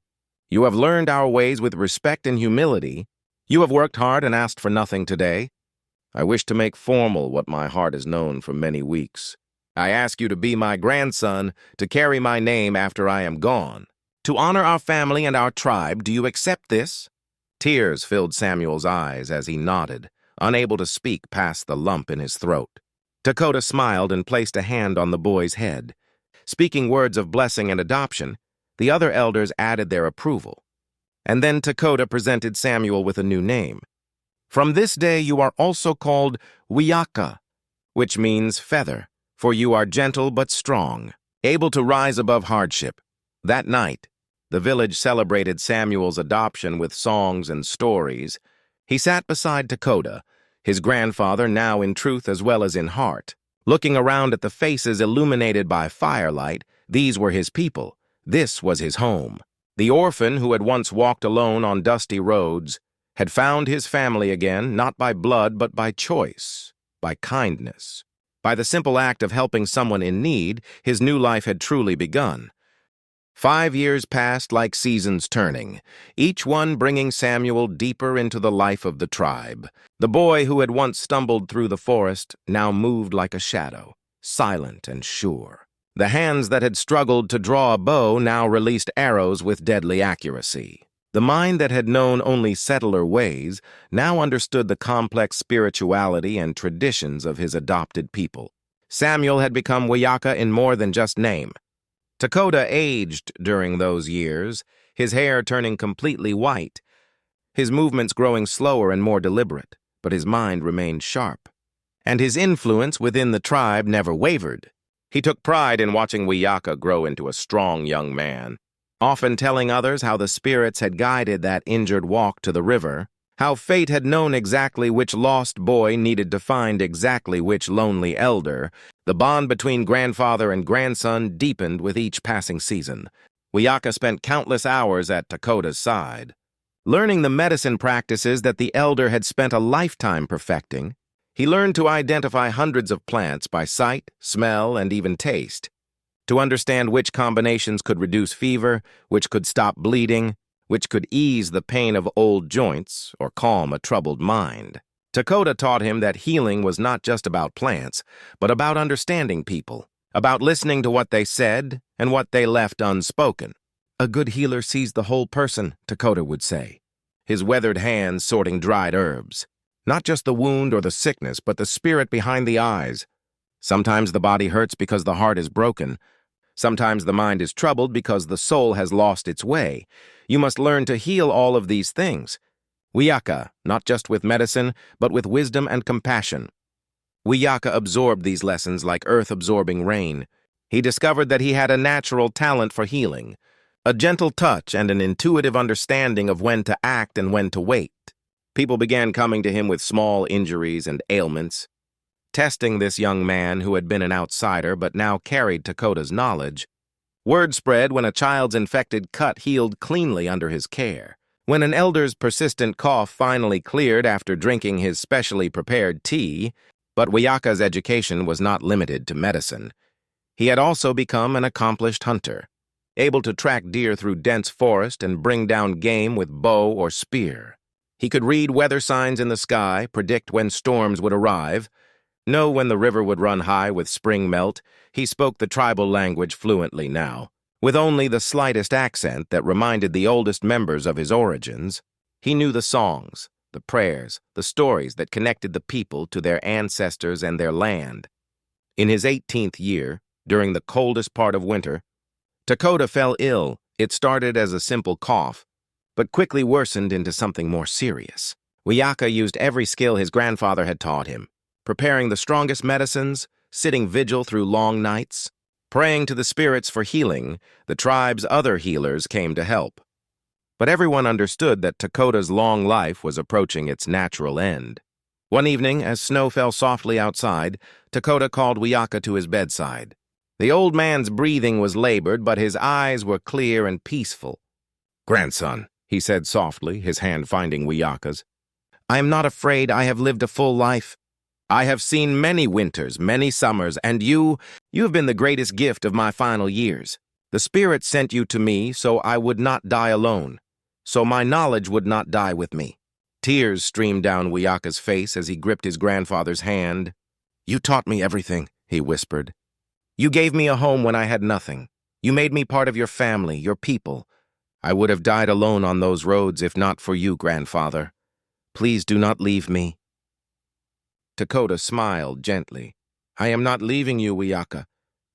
You have learned our ways with respect and humility. You have worked hard and asked for nothing today. I wish to make formal what my heart has known for many weeks. I ask you to be my grandson, to carry my name after I am gone. To honor our family and our tribe, do you accept this?" Tears filled Samuel's eyes as he nodded, unable to speak past the lump in his throat. Dakota smiled and placed a hand on the boy's head. Speaking words of blessing and adoption, the other elders added their approval. And then Dakota presented Samuel with a new name. "From this day you are also called Wiyaka, which means feather, for you are gentle but strong, able to rise above hardship." That night, the village celebrated Samuel's adoption with songs and stories. He sat beside Dakota, his grandfather now in truth as well as in heart. Looking around at the faces illuminated by firelight, these were his people. This was his home. The orphan who had once walked alone on dusty roads had found his family again, not by blood but by choice, by kindness. By the simple act of helping someone in need, his new life had truly begun. 5 years passed like seasons turning, each one bringing Samuel deeper into the life of the tribe. The boy who had once stumbled through the forest now moved like a shadow, silent and sure. The hands that had struggled to draw a bow now released arrows with deadly accuracy. The mind that had known only settler ways now understood the complex spirituality and traditions of his adopted people. Samuel had become Wiyaka in more than just name. Dakota aged during those years, his hair turning completely white, his movements growing slower and more deliberate, but his mind remained sharp. And his influence within the tribe never wavered. He took pride in watching Wiyaka grow into a strong young man, often telling others how the spirits had guided that injured walk to the river, how fate had known exactly which lost boy needed to find exactly which lonely elder. The bond between grandfather and grandson deepened with each passing season. Wiyaka spent countless hours at Dakota's side, learning the medicine practices that the elder had spent a lifetime perfecting. He learned to identify hundreds of plants by sight, smell, and even taste, to understand which combinations could reduce fever, which could stop bleeding, which could ease the pain of old joints or calm a troubled mind. Dakota taught him that healing was not just about plants, but about understanding people, about listening to what they said and what they left unspoken. "A good healer sees the whole person," Dakota would say, his weathered hands sorting dried herbs. Not just the wound or the sickness, but the spirit behind the eyes. Sometimes the body hurts because the heart is broken. Sometimes the mind is troubled because the soul has lost its way. You must learn to heal all of these things. Wiyaka, not just with medicine, but with wisdom and compassion. Wiyaka absorbed these lessons like earth absorbing rain. He discovered that he had a natural talent for healing, a gentle touch and an intuitive understanding of when to act and when to wait. People began coming to him with small injuries and ailments, testing this young man who had been an outsider but now carried Dakota's knowledge. Word spread when a child's infected cut healed cleanly under his care. When an elder's persistent cough finally cleared after drinking his specially prepared tea, but Wiyaka's education was not limited to medicine. He had also become an accomplished hunter, able to track deer through dense forest and bring down game with bow or spear. He could read weather signs in the sky, predict when storms would arrive, know when the river would run high with spring melt. He spoke the tribal language fluently now, with only the slightest accent that reminded the oldest members of his origins. He knew the songs, the prayers, the stories that connected the people to their ancestors and their land. In his 18th year, during the coldest part of winter, Takota fell ill. It started as a simple cough, but quickly worsened into something more serious. Wiyaka used every skill his grandfather had taught him, preparing the strongest medicines, sitting vigil through long nights, praying to the spirits for healing. The tribe's other healers came to help. But everyone understood that Takota's long life was approaching its natural end. One evening, as snow fell softly outside, Takota called Wiyaka to his bedside. The old man's breathing was labored, but his eyes were clear and peaceful. "Grandson," he said softly, his hand finding Wiyaka's, "I am not afraid. I have lived a full life. I have seen many winters, many summers, and you have been the greatest gift of my final years. The Spirit sent you to me so I would not die alone, so my knowledge would not die with me." Tears streamed down Wiyaka's face as he gripped his grandfather's hand. "You taught me everything," he whispered. "You gave me a home when I had nothing. You made me part of your family, your people. I would have died alone on those roads if not for you, grandfather. Please do not leave me." Takota smiled gently. "I am not leaving you, Wiyaka.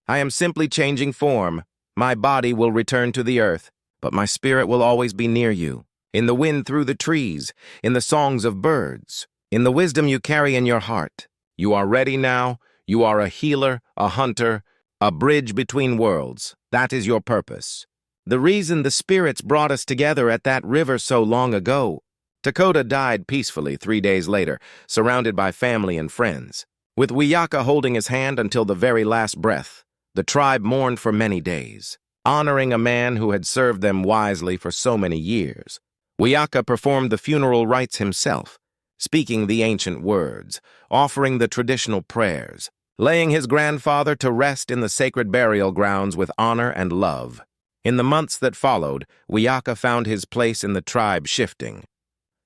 I am simply changing form. My body will return to the earth, but my spirit will always be near you, in the wind through the trees, in the songs of birds, in the wisdom you carry in your heart. You are ready now. You are a healer, a hunter, a bridge between worlds. That is your purpose. The reason the spirits brought us together at that river so long ago." Takota died peacefully 3 days later, surrounded by family and friends. With Wiyaka holding his hand until the very last breath, the tribe mourned for many days, honoring a man who had served them wisely for so many years. Wiyaka performed the funeral rites himself, speaking the ancient words, offering the traditional prayers, laying his grandfather to rest in the sacred burial grounds with honor and love. In the months that followed, Wiyaka found his place in the tribe shifting.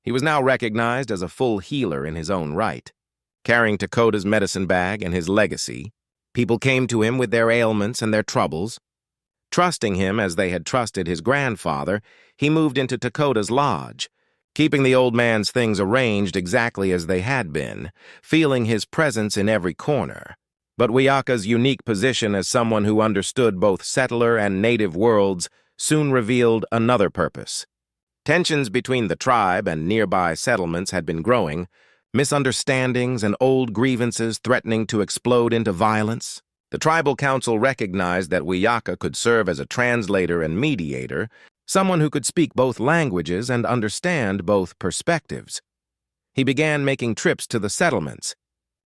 He was now recognized as a full healer in his own right. Carrying Takota's medicine bag and his legacy, people came to him with their ailments and their troubles. Trusting him as they had trusted his grandfather, he moved into Takota's lodge, keeping the old man's things arranged exactly as they had been, feeling his presence in every corner. But Wiyaka's unique position as someone who understood both settler and native worlds soon revealed another purpose. Tensions between the tribe and nearby settlements had been growing, misunderstandings and old grievances threatening to explode into violence. The tribal council recognized that Wiyaka could serve as a translator and mediator, someone who could speak both languages and understand both perspectives. He began making trips to the settlements,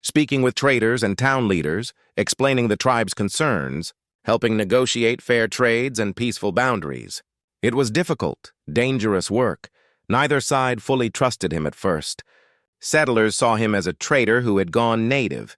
speaking with traders and town leaders, explaining the tribe's concerns, helping negotiate fair trades and peaceful boundaries. It was difficult, dangerous work. Neither side fully trusted him at first. Settlers saw him as a traitor who had gone native,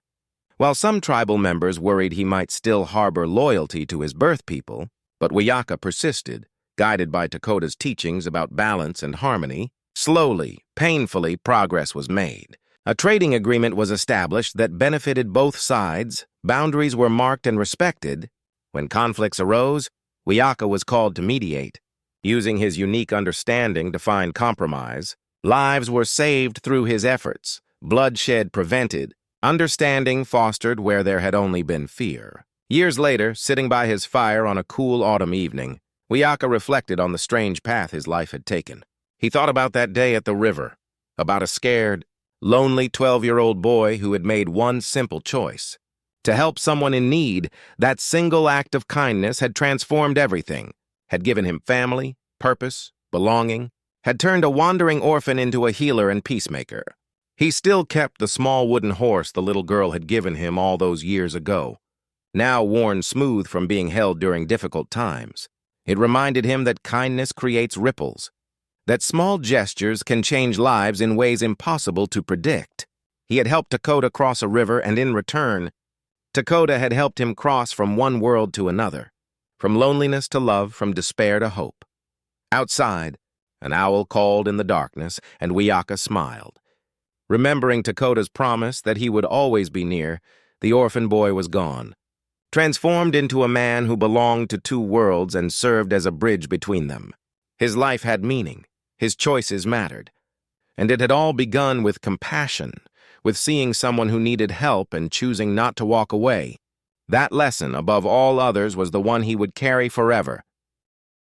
while some tribal members worried he might still harbor loyalty to his birth people. But Wiyaka persisted, guided by Takota's teachings about balance and harmony. Slowly, painfully, progress was made. A trading agreement was established that benefited both sides. Boundaries were marked and respected. When conflicts arose, Wiyaka was called to mediate. Using his unique understanding to find compromise, lives were saved through his efforts, bloodshed prevented, understanding fostered where there had only been fear. Years later, sitting by his fire on a cool autumn evening, Wiyaka reflected on the strange path his life had taken. He thought about that day at the river, about a scared, lonely 12-year-old boy who had made one simple choice. To help someone in need, that single act of kindness had transformed everything, had given him family, purpose, belonging, had turned a wandering orphan into a healer and peacemaker. He still kept the small wooden horse the little girl had given him all those years ago. now worn smooth from being held during difficult times. It reminded him that kindness creates ripples, that small gestures can change lives in ways impossible to predict. He had helped Dakota cross a river, and in return, Dakota had helped him cross from one world to another, from loneliness to love, from despair to hope. Outside, an owl called in the darkness, and Wiyaka smiled. Remembering Dakota's promise that he would always be near, the orphan boy was gone, transformed into a man who belonged to two worlds and served as a bridge between them. His life had meaning, his choices mattered, and it had all begun with compassion, with seeing someone who needed help and choosing not to walk away. That lesson, above all others, was the one he would carry forever,